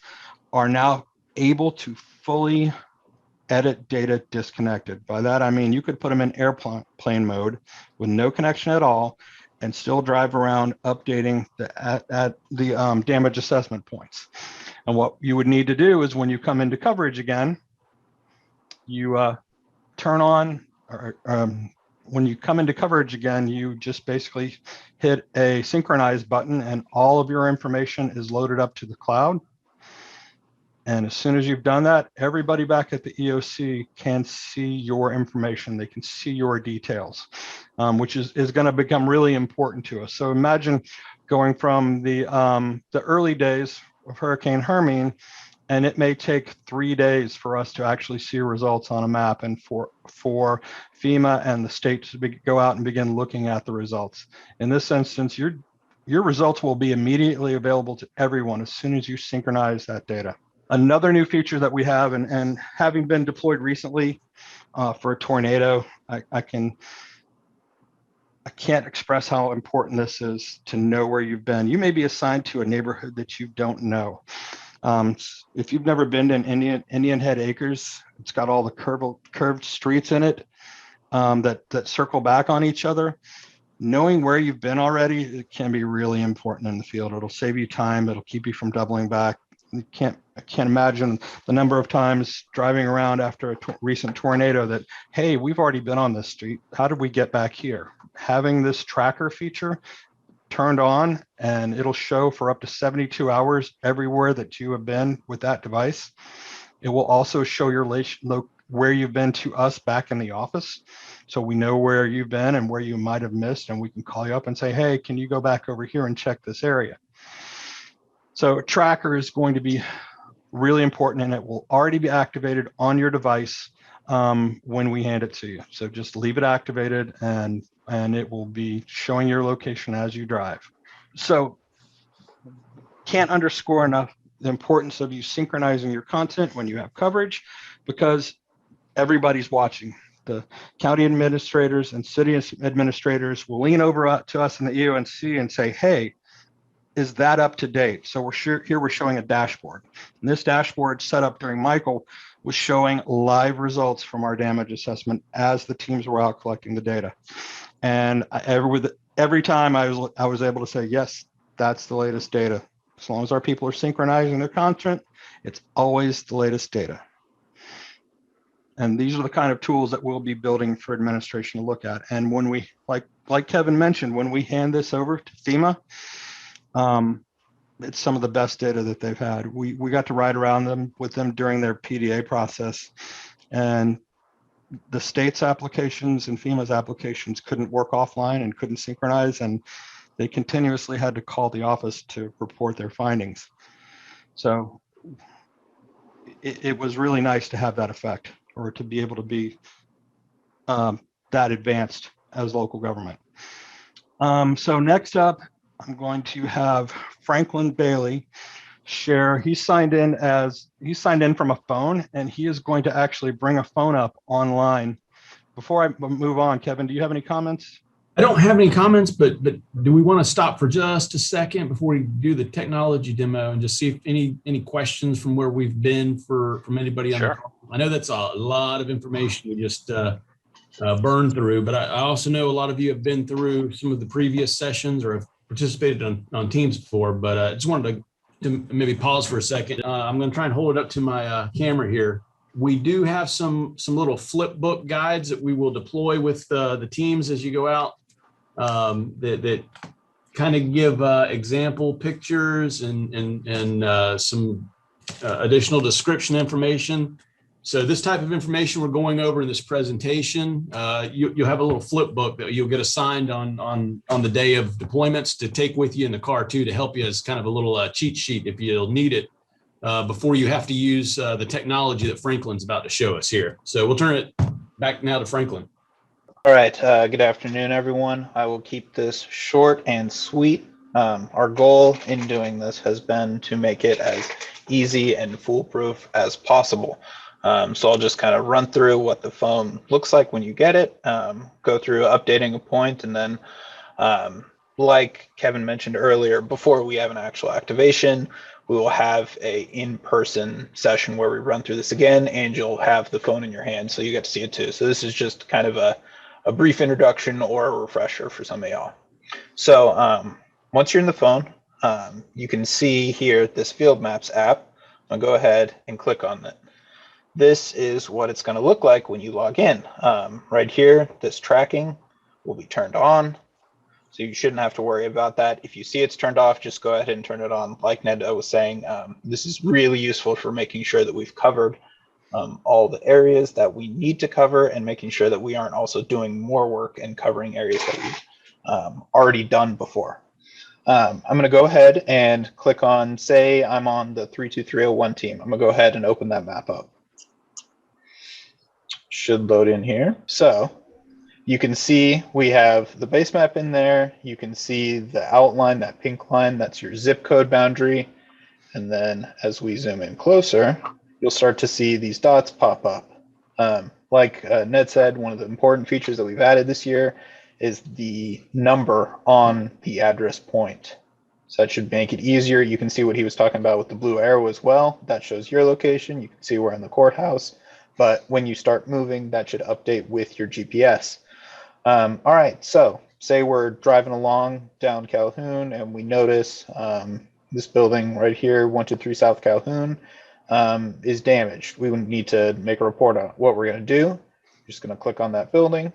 are now able to fully edit data disconnected. By that, I mean, you could put them in airplane mode with no connection at all and still drive around updating the damage assessment points. And what you would need to do is when you come into coverage again, you turn on, or when you come into coverage again, you just basically hit a synchronize button and all of your information is loaded up to the cloud. And as soon as you've done that, everybody back at the EOC can see your information. They can see your details, which is going to become really important to us. So imagine going from the early days of Hurricane Hermine, and it may take 3 days for us to actually see results on a map, and for FEMA and the state to go out and begin looking at the results. In this instance, your results will be immediately available to everyone as soon as you synchronize that data. Another new feature that we have, and having been deployed recently for a tornado, I can't express how important this is to know where you've been. You may be assigned to a neighborhood that you don't know. If you've never been to Indian Head Acres, it's got all the curved streets in it that circle back on each other. Knowing where you've been already, it can be really important in the field. It'll save you time. It'll keep you from doubling back. I can't imagine the number of times driving around after a recent tornado that, hey, we've already been on this street. How did we get back here? Having this tracker feature turned on, and it'll show for up to 72 hours everywhere that you have been with that device. It will also show your where you've been to us back in the office. So we know where you've been and where you might have missed, and we can call you up and say, hey, can you go back over here and check this area? So a tracker is going to be really important, and it will already be activated on your device when we hand it to you. So just leave it activated, and it will be showing your location as you drive. So can't underscore enough the importance of you synchronizing your content when you have coverage, because everybody's watching. The county administrators and city administrators will lean over to us in the EONC and say, hey, is that up to date? So we're showing a dashboard. And this dashboard set up during Michael was showing live results from our damage assessment as the teams were out collecting the data. And every time I was able to say, yes, that's the latest data. As long as our people are synchronizing their content, it's always the latest data. And these are the kind of tools that we'll be building for administration to look at. And when we, like Kevin mentioned, when we hand this over to FEMA, it's some of the best data that they've had. We got to ride around with them during their PDA process, and the state's applications and FEMA's applications couldn't work offline and couldn't synchronize, and they continuously had to call the office to report their findings. So it was really nice to have that effect, or to be able to be that advanced as local government. So next up, I'm going to have Franklin Bailey share. He signed in from a phone, and he is going to actually bring a phone up online. Before I move on, Kevin, do you have any comments? I don't have any comments, but do we want to stop for just a second before we do the technology demo and just see if any questions from where we've been from anybody on the call? I know that's a lot of information we just burned through, but I also know a lot of you have been through some of the previous sessions or have participated on Teams before, but I just wanted to maybe pause for a second. I'm going to try and hold it up to my camera here. We do have some little flip book guides that we will deploy with the teams as you go out that kind of give example pictures and some additional description information. So this type of information we're going over in this presentation, you'll have a little flip book that you'll get assigned on the day of deployments to take with you in the car too, to help you as kind of a little cheat sheet if you'll need it before you have to use the technology that Franklin's about to show us here. So we'll turn it back now to Franklin. All right. Good afternoon, everyone. I will keep this short and sweet. Our goal in doing this has been to make it as easy and foolproof as possible. So I'll just kind of run through what the phone looks like when you get it, go through updating a point, and then like Kevin mentioned earlier, before we have an actual activation, we will have a in-person session where we run through this again, and you'll have the phone in your hand, so you get to see it too. So this is just kind of a brief introduction or a refresher for some of y'all. So once you're in the phone, you can see here this Field Maps app. I'll go ahead and click on it. This is what it's going to look like when you log in. Right here, this tracking will be turned on. So you shouldn't have to worry about that. If you see it's turned off, just go ahead and turn it on. Like Ned was saying, this is really useful for making sure that we've covered all the areas that we need to cover, and making sure that we aren't also doing more work and covering areas that we've already done before. I'm going to go ahead and click on, say I'm on the 32301 team. I'm going to go ahead and open that map up. Should load in here. So you can see we have the base map in there. You can see the outline, that pink line, that's your zip code boundary. And then as we zoom in closer, you'll start to see these dots pop up. Like Ned said, one of the important features that we've added this year is the number on the address point. So that should make it easier. You can see what he was talking about with the blue arrow as well. That shows your location. You can see we're in the courthouse. But when you start moving, that should update with your GPS. All right, so say we're driving along down Calhoun and we notice this building right here, 123 South Calhoun, is damaged. We would need to make a report on it. What we're going to do, just going to click on that building.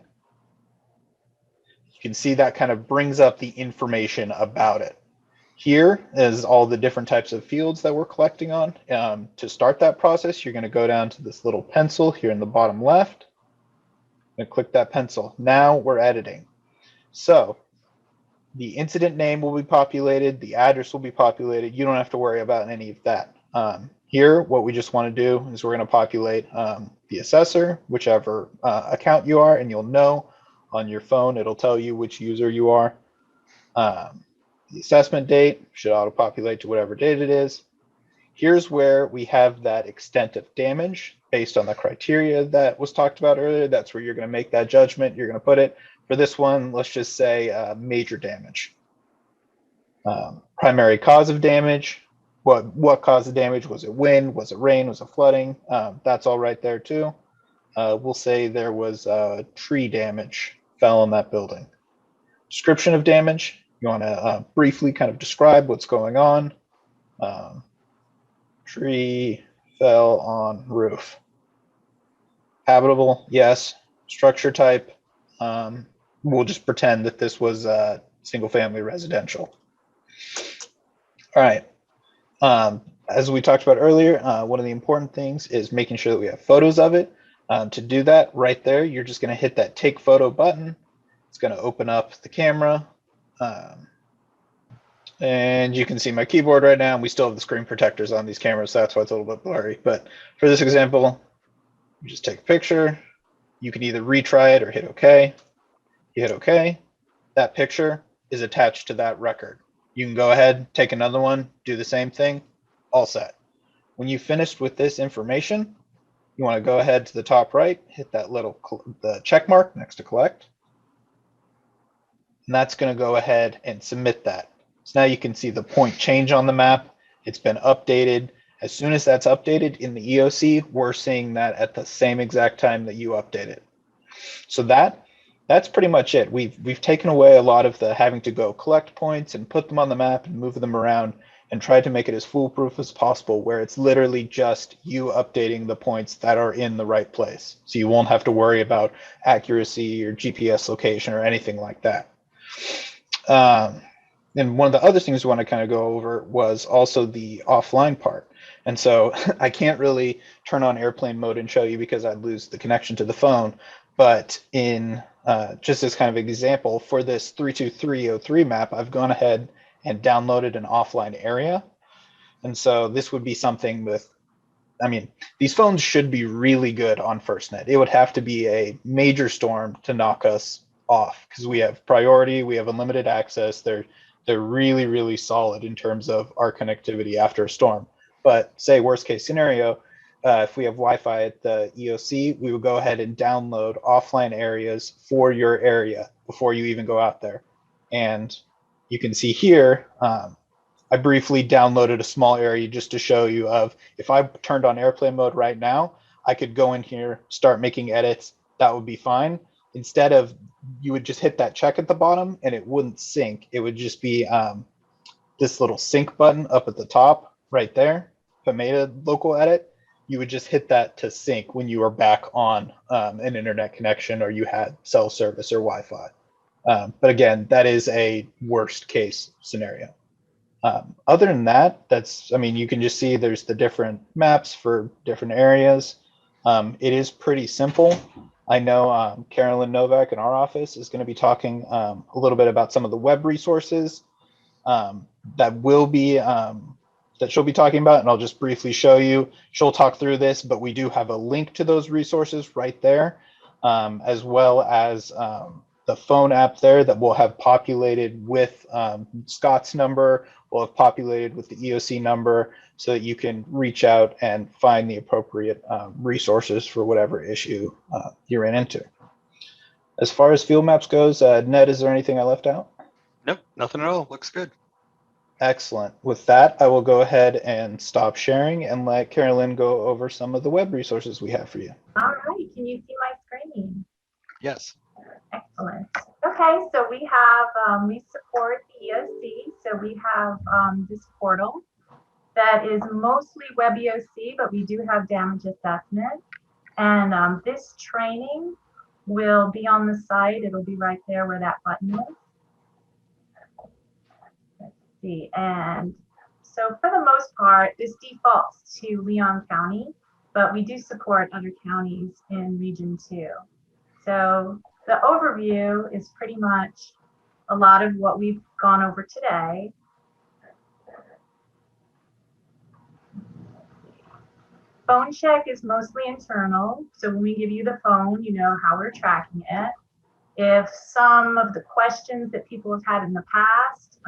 You can see that kind of brings up the information about it. Here is all the different types of fields that we're collecting on. To start that process, you're going to go down to this little pencil here in the bottom left and click that pencil. Now we're editing. So the incident name will be populated, the address will be populated. You don't have to worry about any of that. Here, what we just want to do is we're going to populate the assessor, whichever account you are, and you'll know on your phone, it'll tell you which user you are. The assessment date should auto-populate to whatever date it is. Here's where we have that extent of damage based on the criteria that was talked about earlier. That's where you're going to make that judgment. You're going to put it. For this one, let's just say major damage. Primary cause of damage. What caused the damage? Was it wind? Was it rain? Was it flooding? That's all right there too. We'll say there was tree damage fell on that building. Description of damage. You want to briefly kind of describe what's going on. Tree fell on roof. Habitable, yes. Structure type, we'll just pretend that this was single family residential. All right. As we talked about earlier, one of the important things is making sure that we have photos of it. To do that, right there, you're just going to hit that take photo button. It's going to open up the camera. And you can see my keyboard right now. We still have the screen protectors on these cameras, so that's why it's a little bit blurry. But for this example, you just take a picture. You can either retry it or hit OK. You hit OK. That picture is attached to that record. You can go ahead, take another one, do the same thing, all set. When you've finished with this information, you want to go ahead to the top right, hit that little the check mark next to collect. And that's going to go ahead and submit that. So now you can see the point change on the map. It's been updated. As soon as that's updated in the EOC, we're seeing that at the same exact time that you update it. So that's pretty much it. We've taken away a lot of the having to go collect points and put them on the map and move them around, and tried to make it as foolproof as possible, where it's literally just you updating the points that are in the right place. So you won't have to worry about accuracy or GPS location or anything like that. And one of the other things we want to kind of go over was also the offline part. And so I can't really turn on airplane mode and show you because I'd lose the connection to the phone. But in just as kind of an example, for this 32303 map, I've gone ahead and downloaded an offline area. And so this would be something these phones should be really good on FirstNet. It would have to be a major storm to knock us off because we have priority, we have unlimited access. They're really, really solid in terms of our connectivity after a storm. But say worst case scenario, if we have Wi-Fi at the EOC, we would go ahead and download offline areas for your area before you even go out there. And you can see here, I briefly downloaded a small area just to show you of if I turned on airplane mode right now, I could go in here, start making edits. That would be fine. Instead of, you would just hit that check at the bottom and it wouldn't sync. It would just be this little sync button up at the top right there. If I made a local edit, you would just hit that to sync when you were back on an internet connection or you had cell service or Wi-Fi. But again, that is a worst case scenario. Other than that, you can just see there's the different maps for different areas. It is pretty simple. I know Carolyn Novak in our office is going to be talking a little bit about some of the web resources that she'll be talking about, and I'll just briefly show you. She'll talk through this, but we do have a link to those resources right there, as well as the phone app there that we'll have populated with Scott's number. We'll have populated with the EOC number so that you can reach out and find the appropriate resources for whatever issue you ran into. As far as field maps goes, Ned, is there anything I left out? Nope, nothing at all. Looks good. Excellent. With that, I will go ahead and stop sharing and let Carolyn go over some of the web resources we have for you. All right, can you see my screen? Yes. Excellent. Okay, so we have, we support the EOC. So we have this portal that is mostly web EOC, but we do have damage assessment. And this training will be on the site. It'll be right there where that button is. Let's see. And so for the most part, this defaults to Leon County, but we do support other counties in Region 2. So the overview is pretty much a lot of what we've gone over today. Phone check is mostly internal. So when we give you the phone, you know how we're tracking it. If some of the questions that people have had in the past,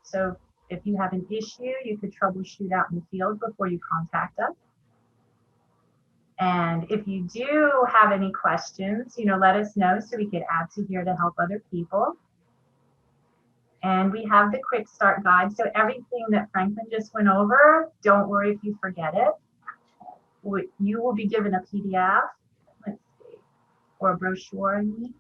so if you have an issue, you could troubleshoot out in the field before you contact us. And if you do have any questions, let us know so we could add to here to help other people. And we have the quick start guide. So everything that Franklin just went over, don't worry if you forget it. You will be given a PDF, let's see, or a brochure, I mean.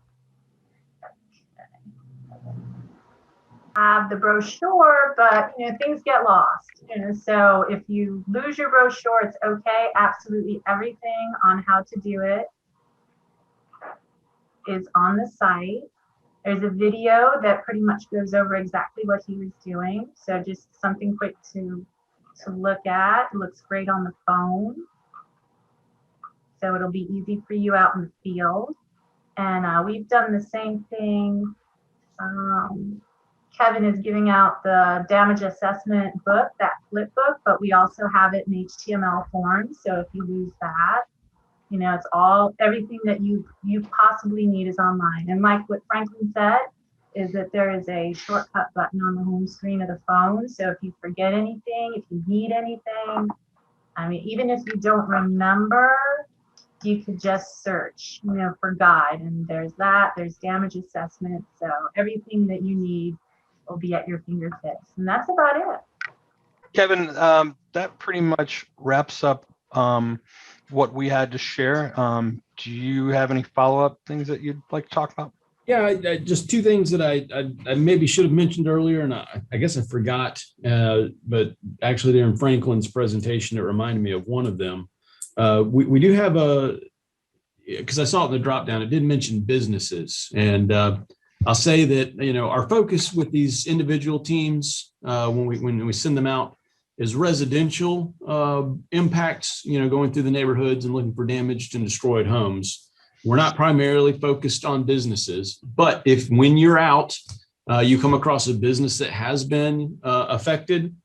Have the brochure, but things get lost. So if you lose your brochure, it's okay. Absolutely everything on how to do it is on the site. There's a video that pretty much goes over exactly what he was doing. So just something quick to look at. It looks great on the phone. So it'll be easy for you out in the field. And we've done the same thing. Kevin is giving out the damage assessment book, that flip book, but we also have it in HTML form. So if you lose that, it's everything that you possibly need is online. And like what Franklin said, is that there is a shortcut button on the home screen of the phone. So if you forget anything, if you need anything, even if you don't remember, you could just search, for guide. And there's damage assessment. So everything that you need will be at your fingertips. And that's about it. Kevin, that pretty much wraps up what we had to share. Do you have any follow-up things that you'd like to talk about? Yeah, just two things that I maybe should have mentioned earlier, and I guess I forgot, but actually during Franklin's presentation, it reminded me of one of them. We do have because I saw it in the drop down, it did mention businesses. And I'll say that, our focus with these individual teams, when we send them out, is residential impacts, going through the neighborhoods and looking for damaged and destroyed homes. We're not primarily focused on businesses, but when you're out, you come across a business that has been affected,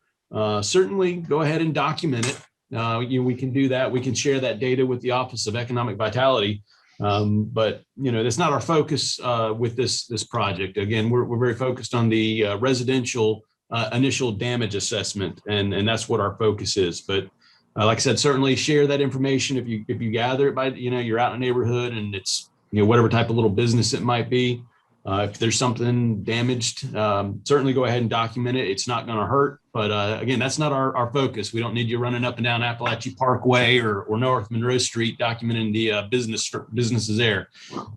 certainly go ahead and document it. We can do that. We can share that data with the Office of Economic Vitality. But that's not our focus with this project. Again, we're very focused on the residential initial damage assessment, and that's what our focus is. But like I said, certainly share that information if you gather it by you're out in a neighborhood and it's whatever type of little business it might be. If there's something damaged, certainly go ahead and document it. It's not going to hurt. But again, that's not our focus. We don't need you running up and down Appalachia Parkway or North Monroe Street documenting the businesses there.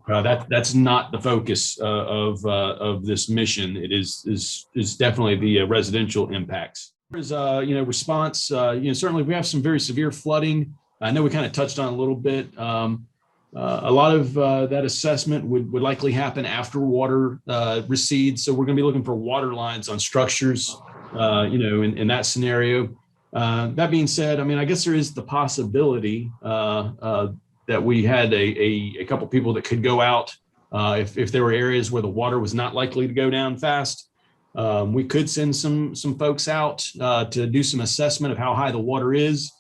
That's not the focus of this mission. It is definitely the residential impacts. As response, certainly we have some very severe flooding. I know we kind of touched on it a little bit. A lot of that assessment would likely happen after water recedes. So we're going to be looking for water lines on structures, in that scenario. That being said, I guess there is the possibility that we had a couple people that could go out if there were areas where the water was not likely to go down fast. We could send some folks out to do some assessment of how high the water is.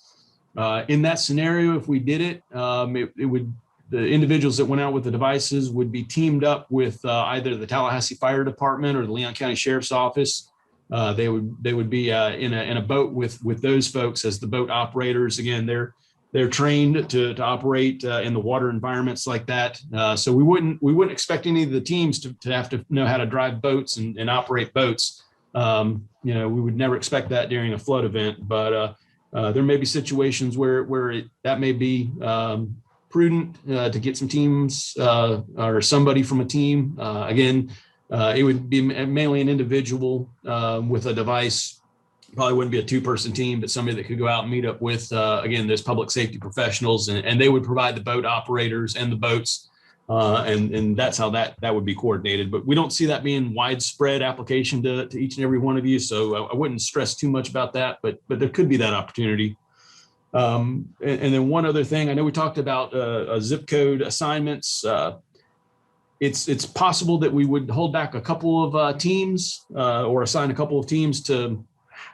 In that scenario, if we did it, it would. The individuals that went out with the devices would be teamed up with either the Tallahassee Fire Department or the Leon County Sheriff's Office. They would be in a boat with those folks as the boat operators. Again, they're trained to operate in the water environments like that. So we wouldn't expect any of the teams to have to know how to drive boats and operate boats. We would never expect that during a flood event, but there may be situations where that may be prudent to get some teams or somebody from a team. Again, it would be mainly an individual with a device. Probably wouldn't be a two-person team, but somebody that could go out and meet up with, again, those public safety professionals, and they would provide the boat operators and the boats, and that's how that would be coordinated. But we don't see that being widespread application to each and every one of you, so I wouldn't stress too much about that, but there could be that opportunity. And then one other thing, I know we talked about zip code assignments. It's possible that we would hold back a couple of teams or assign a couple of teams to,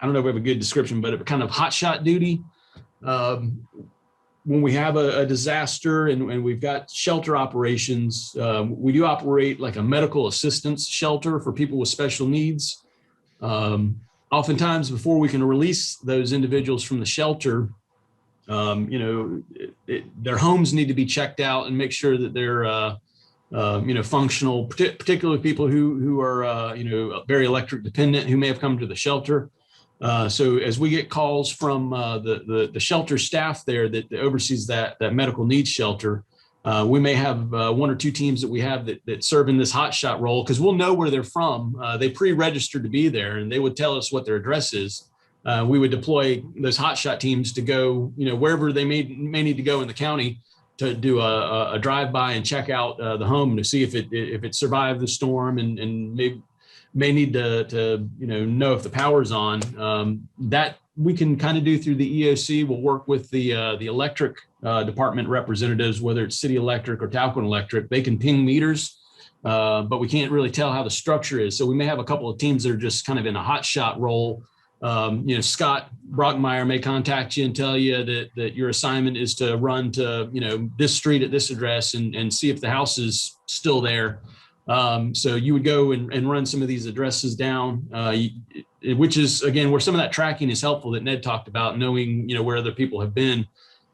I don't know if we have a good description, but kind of hotshot duty. When we have a disaster and we've got shelter operations, we do operate like a medical assistance shelter for people with special needs. Oftentimes before we can release those individuals from the shelter, their homes need to be checked out and make sure that they're, functional, particularly people who are, very electric dependent, who may have come to the shelter. So as we get calls from the shelter staff there that oversees that medical needs shelter, we may have one or two teams that we have that serve in this hotshot role, because we'll know where they're from. They pre-registered to be there, and they would tell us what their address is. We would deploy those hotshot teams to go, wherever they may need to go in the county to do a drive-by and check out the home to see if it survived the storm and may need to know if the power's on. That we can kind of do through the EOC. We'll work with the electric department representatives, whether it's City Electric or Talcott Electric. They can ping meters, but we can't really tell how the structure is. So we may have a couple of teams that are just kind of in a hotshot role. Scott Brockmeyer may contact you and tell you that your assignment is to run to, this street at this address and see if the house is still there. So you would go and run some of these addresses down, which is, again, where some of that tracking is helpful that Ned talked about, knowing, where other people have been.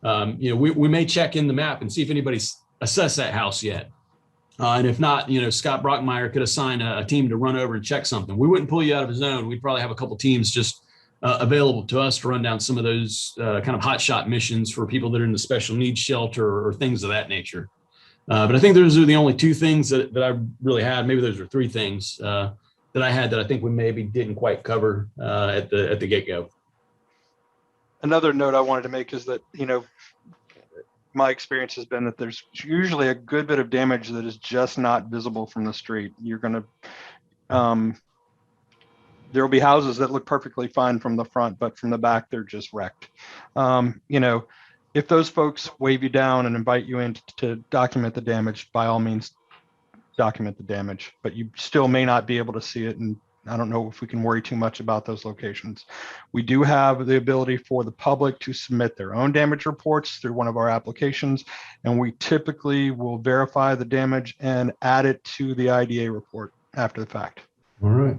We may check in the map and see if anybody's assessed that house yet. And if not, Scott Brockmeyer could assign a team to run over and check something. We wouldn't pull you out of a zone. We'd probably have a couple teams just available to us to run down some of those kind of hotshot missions for people that are in the special needs shelter or things of that nature. But I think those are the only two things that I really had. Maybe those are three things that I had that I think we maybe didn't quite cover at the get-go. Another note I wanted to make is that, my experience has been that there's usually a good bit of damage that is just not visible from the street. You're going to, there will be houses that look perfectly fine from the front, but from the back, they're just wrecked. If those folks wave you down and invite you in to document the damage, by all means, document the damage, but you still may not be able to see it. And I don't know if we can worry too much about those locations. We do have the ability for the public to submit their own damage reports through one of our applications, and we typically will verify the damage and add it to the IDA report after the fact. All right.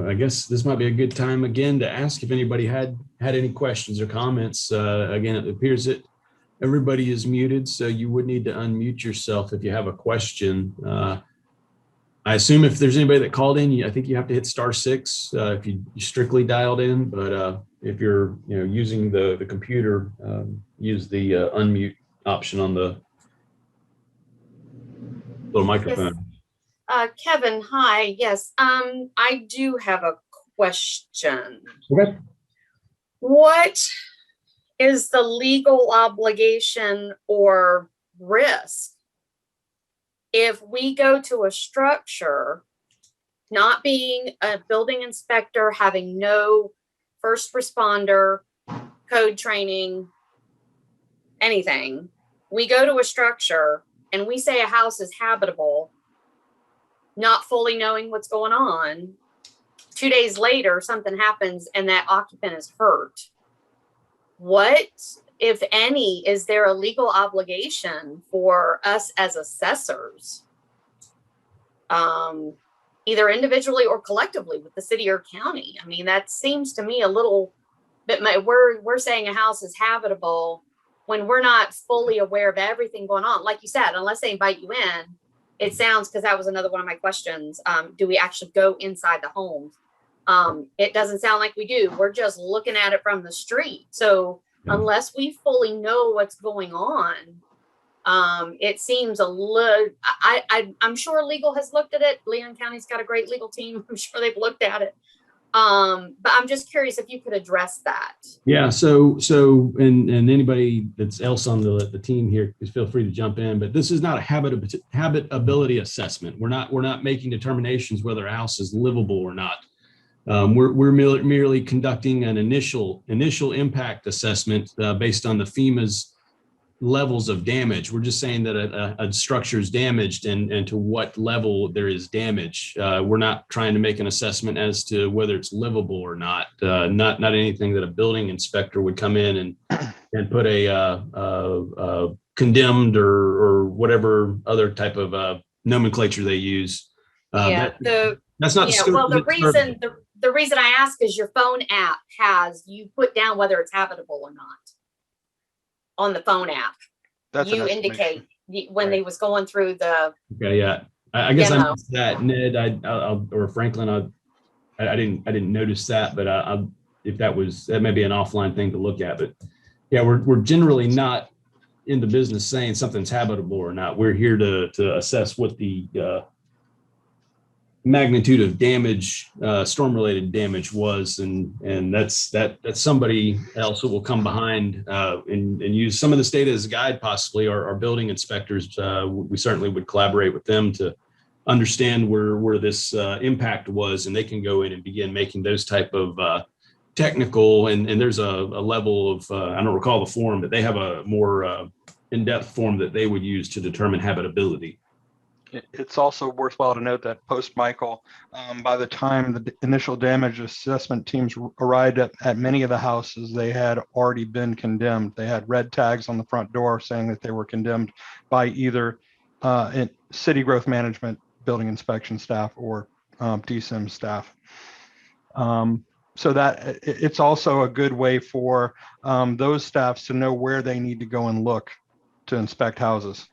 I guess this might be a good time again to ask if anybody had any questions or comments. Again, it appears that everybody is muted, so you would need to unmute yourself if you have a question. I assume if there's anybody that called in, I think you have to hit *6 if you strictly dialed in. But if you're using the computer, use the unmute option on the little microphone. Kevin, hi. Yes, I do have a question. Okay. What is the legal obligation or risk if we go to a structure, not being a building inspector, having no first responder, code training, anything? We go to a structure and we say a house is habitable, not fully knowing what's going on. 2 days later, something happens and that occupant is hurt. What, if any, is there a legal obligation for us as assessors, either individually or collectively with the city or county? I mean, that seems to me a little bit, we're saying a house is habitable when we're not fully aware of everything going on. Like you said, unless they invite you in, it sounds, because that was another one of my questions, do we actually go inside the homes? It doesn't sound like we do. We're just looking at it from the street. So unless we fully know what's going on, it seems a little, I'm sure legal has looked at it. Leon County's got a great legal team. I'm sure they've looked at it. But I'm just curious if you could address that. Yeah. So and anybody that's else on the team here, please feel free to jump in. But this is not a habitability assessment. We're not making determinations whether a house is livable or not. We're merely conducting an initial impact assessment based on the FEMA's levels of damage. We're just saying that a structure is damaged and to what level there is damage. We're not trying to make an assessment as to whether it's livable or not. Not anything that a building inspector would come in and put a condemned or whatever other type of nomenclature they use. That's not. Yeah. Well, the reason I ask is your phone app has you put down whether it's habitable or not. On the phone app, you indicate when they was going through the. Okay, yeah, I guess I missed that, Ned. Or Franklin, I didn't notice that, but if that may be an offline thing to look at. But yeah, we're generally not in the business saying something's habitable or not. We're here to assess what the magnitude of damage, storm-related damage was, and that's somebody else who will come behind and use some of this data as a guide, possibly, our building inspectors. We certainly would collaborate with them to understand where this impact was, and they can go in and begin making those type of technical, and there's a level of, I don't recall the form, but they have a more in-depth form that they would use to determine habitability. It's also worthwhile to note that post-Michael, by the time the initial damage assessment teams arrived at many of the houses, they had already been condemned. They had red tags on the front door saying that they were condemned by either city growth management, building inspection staff, or DSIM staff. So that it's also a good way for those staffs to know where they need to go and look to inspect houses.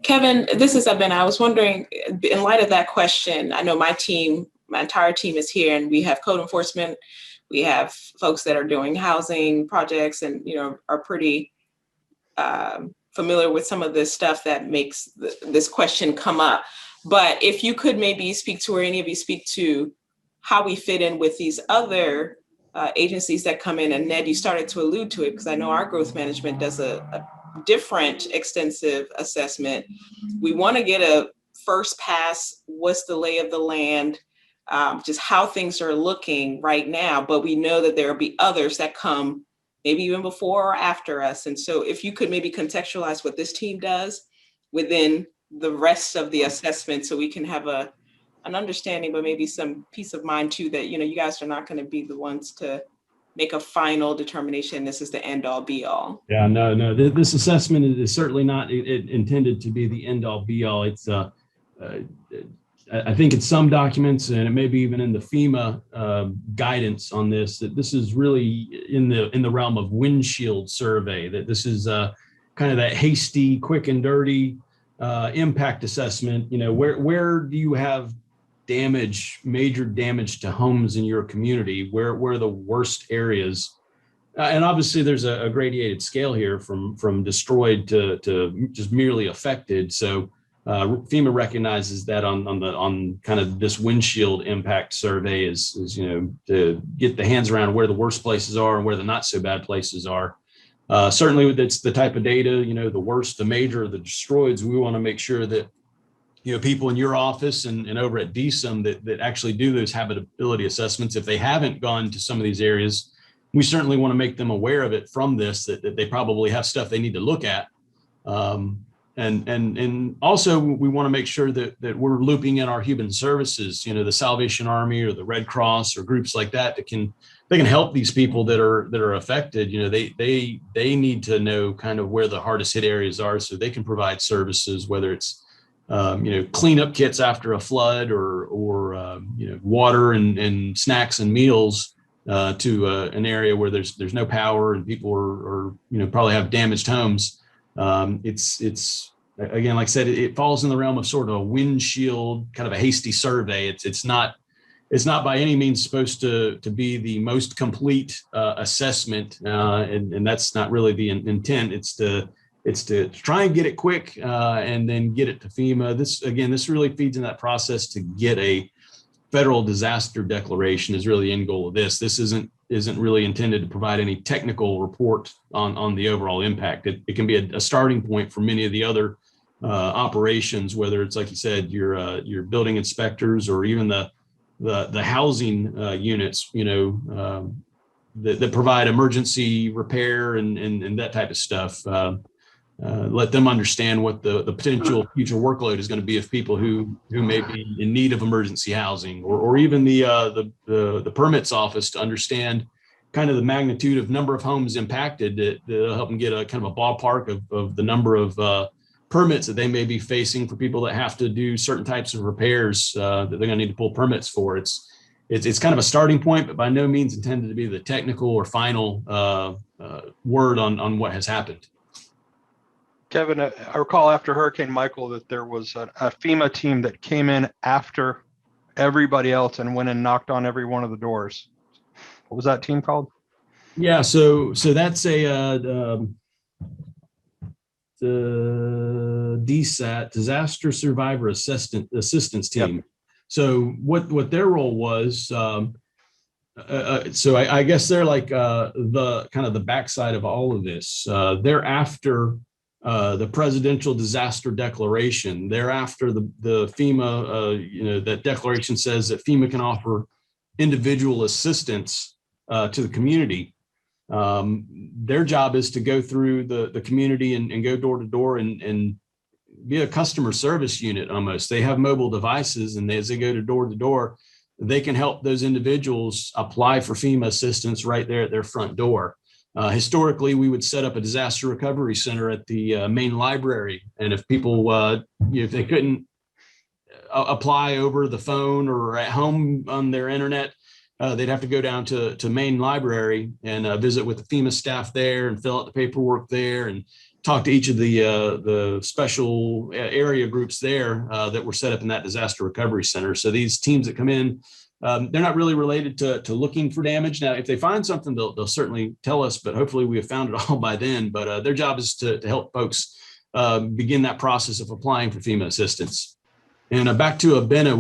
Kevin, this is Abena. I was wondering, in light of that question, I know my entire team is here, and we have code enforcement. We have folks that are doing housing projects and, are pretty familiar with some of this stuff that makes this question come up. But if you could maybe speak to, or any of you speak to, how we fit in with these other agencies that come in. And Ned, you started to allude to it, because I know our growth management does a different extensive assessment. We want to get a first pass, what's the lay of the land, just how things are looking right now, but we know that there will be others that come maybe even before or after us. And so if you could maybe contextualize what this team does within the rest of the assessment so we can have an understanding, but maybe some peace of mind too, that, you guys are not going to be the ones to make a final determination. This is the end all be all. Yeah, no. This assessment is certainly not intended to be the end all be all. It's I think in some documents, and it may be even in the FEMA guidance on this, that this is really in the realm of windshield survey, that this is kind of that hasty, quick and dirty impact assessment. Where do you have major damage to homes in your community? Where are the worst areas? And obviously there's a gradated scale here from destroyed to just merely affected. So FEMA recognizes that on kind of this windshield impact survey is to get the hands around where the worst places are and where the not so bad places are. Certainly that's the type of data, the worst, the major, the destroyeds. We want to make sure that people in your office and over at DSUM that actually do those habitability assessments, if they haven't gone to some of these areas, we certainly want to make them aware of it from this, that they probably have stuff they need to look at. And also we want to make sure that we're looping in our human services, the Salvation Army or the Red Cross or groups like that they can help these people that are affected. They need to know kind of where the hardest hit areas are so they can provide services, whether it's cleanup kits after a flood or water and snacks and meals to an area where there's no power and people are probably have damaged homes. It's again, like I said, it falls in the realm of sort of a windshield, kind of a hasty survey. It's not by any means supposed to be the most complete assessment, and that's not really the intent. It's to try and get it quick and then get it to FEMA. This really feeds in that process to get a federal disaster declaration is really the end goal of this. This isn't really intended to provide any technical report on the overall impact. It can be a starting point for many of the other operations, whether it's, like you said, your building inspectors or even the housing units, that provide emergency repair and that type of stuff. Let them understand what the potential future workload is going to be of people who may be in need of emergency housing, or even the permits office to understand kind of the magnitude of number of homes impacted. That'll help them get a kind of a ballpark of the number of permits that they may be facing for people that have to do certain types of repairs that they're going to need to pull permits for. It's kind of a starting point, but by no means intended to be the technical or final word on what has happened. Kevin, I recall after Hurricane Michael that there was a FEMA team that came in after everybody else and went and knocked on every one of the doors. What was that team called? Yeah, so that's the DSAT, Disaster Survivor Assistance Team. Yep. So what their role was, so I guess they're like the kind of the backside of all of this. They're after the presidential disaster declaration. They're after the FEMA, that declaration says that FEMA can offer individual assistance to the community. Their job is to go through the community and go door to door and be a customer service unit almost. They have mobile devices, and as they go to door, they can help those individuals apply for FEMA assistance right there at their front door. Historically, we would set up a disaster recovery center at the main library. And if people, if they couldn't apply over the phone or at home on their internet, they'd have to go down to main library and visit with the FEMA staff there and fill out the paperwork there and talk to each of the special area groups there that were set up in that disaster recovery center. So these teams that come in, they're not really related to looking for damage. Now, if they find something, they'll certainly tell us, but hopefully we have found it all by then. But their job is to help folks begin that process of applying for FEMA assistance. And back to Abena,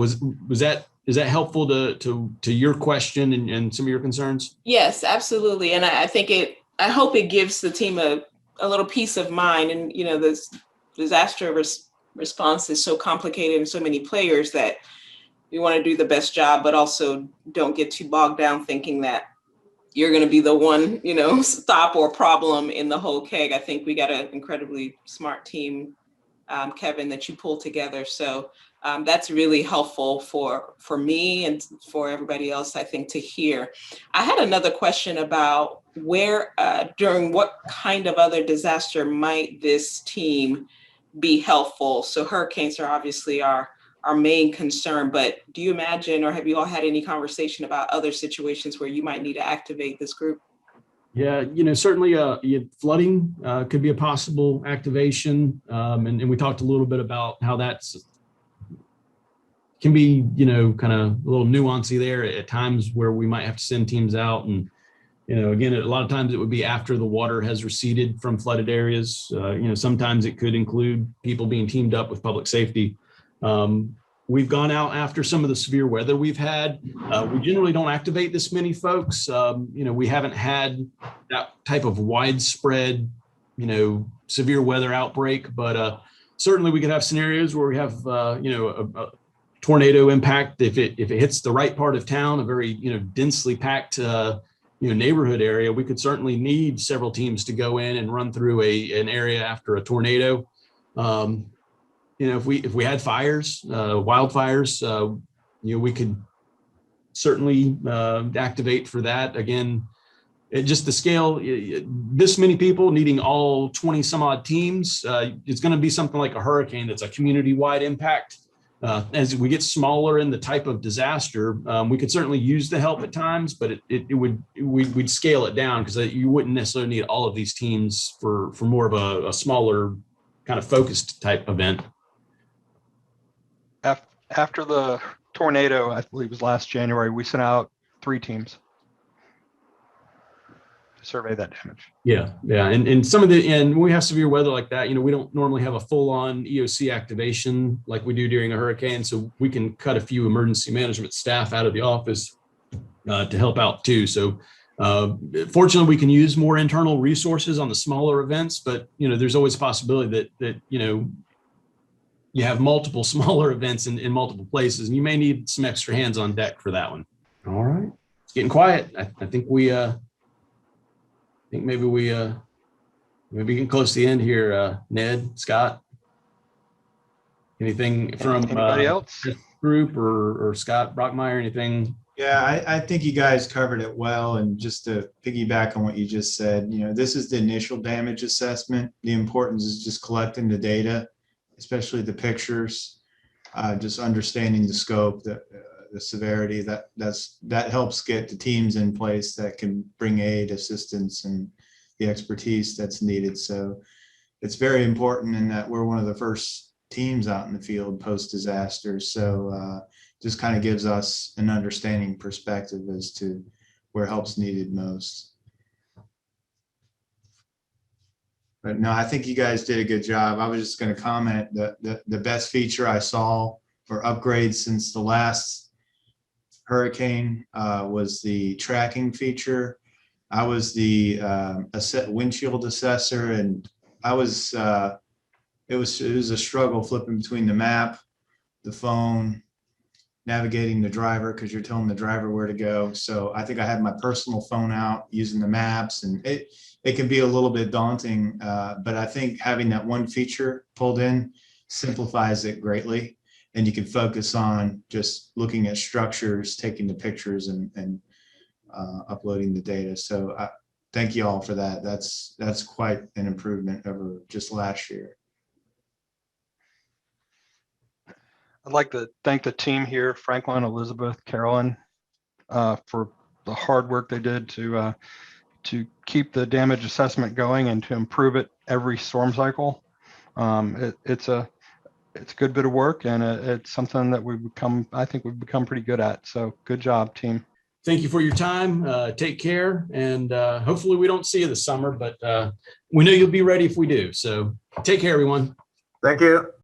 is that helpful to your question and some of your concerns? Yes, absolutely. And I hope it gives the team a little peace of mind. And, this disaster response is so complicated and so many players that we want to do the best job, but also don't get too bogged down thinking that you're going to be the one, stop or problem in the whole keg. I think we got an incredibly smart team Kevin, that you pulled together. So that's really helpful for me and for everybody else, I think, to hear. I had another question about where, during what kind of other disaster might this team be helpful? So hurricanes are obviously our main concern, but do you imagine, or have you all had any conversation about other situations where you might need to activate this group? Yeah, certainly flooding could be a possible activation. And we talked a little bit about how that's can be, kind of a little nuancy there at times where we might have to send teams out. And, again, a lot of times it would be after the water has receded from flooded areas. Sometimes it could include people being teamed up with public safety. We've gone out after some of the severe weather we've had. We generally don't activate this many folks. We haven't had that type of widespread, severe weather outbreak, but certainly we could have scenarios where we have, a tornado impact. If it hits the right part of town, a very, densely packed, neighborhood area, we could certainly need several teams to go in and run through an area after a tornado. If we had fires, wildfires, we could certainly activate for that. Again, just the scale, this many people needing all 20 some odd teams, it's going to be something like a hurricane that's a community-wide impact. As we get smaller in the type of disaster, we could certainly use the help at times, but we'd scale it down because you wouldn't necessarily need all of these teams for more of a smaller kind of focused type event. After the tornado, I believe it was last January, we sent out 3 teams to survey that damage. Yeah. And some of and when we have severe weather like that, we don't normally have a full-on EOC activation like we do during a hurricane. So we can cut a few emergency management staff out of the office to help out too. So fortunately, we can use more internal resources on the smaller events, but there's always a possibility that you have multiple smaller events in multiple places, and you may need some extra hands on deck for that one. All right, it's getting quiet. I think maybe we getting close to the end here. Ned, Scott, anything from anybody else? Group or Scott Brockmeyer, anything? Yeah, I think you guys covered it well. And just to piggyback on what you just said, this is the initial damage assessment. The importance is just collecting the data, especially the pictures, just understanding the scope, the severity. That helps get the teams in place that can bring aid, assistance, and the expertise that's needed. So it's very important in that we're one of the first teams out in the field post-disaster. So just kind of gives us an understanding perspective as to where help's needed most. But no, I think you guys did a good job. I was just going to comment that the best feature I saw for upgrades since the last hurricane was the tracking feature. I was the windshield assessor, and it was a struggle flipping between the map, the phone, navigating the driver because you're telling the driver where to go. So I think I had my personal phone out using the maps, and it can be a little bit daunting, but I think having that one feature pulled in simplifies it greatly, and you can focus on just looking at structures, taking the pictures, and uploading the data. So thank you all for that. That's quite an improvement over just last year. I'd like to thank the team here, Franklin, Elizabeth, Carolyn, for the hard work they did to keep the damage assessment going and to improve it every storm cycle. It's a good bit of work, and it's something that I think we've become pretty good at. So good job, team. Thank you for your time. Take care, and hopefully we don't see you this summer, but we know you'll be ready if we do. So take care, everyone. Thank you.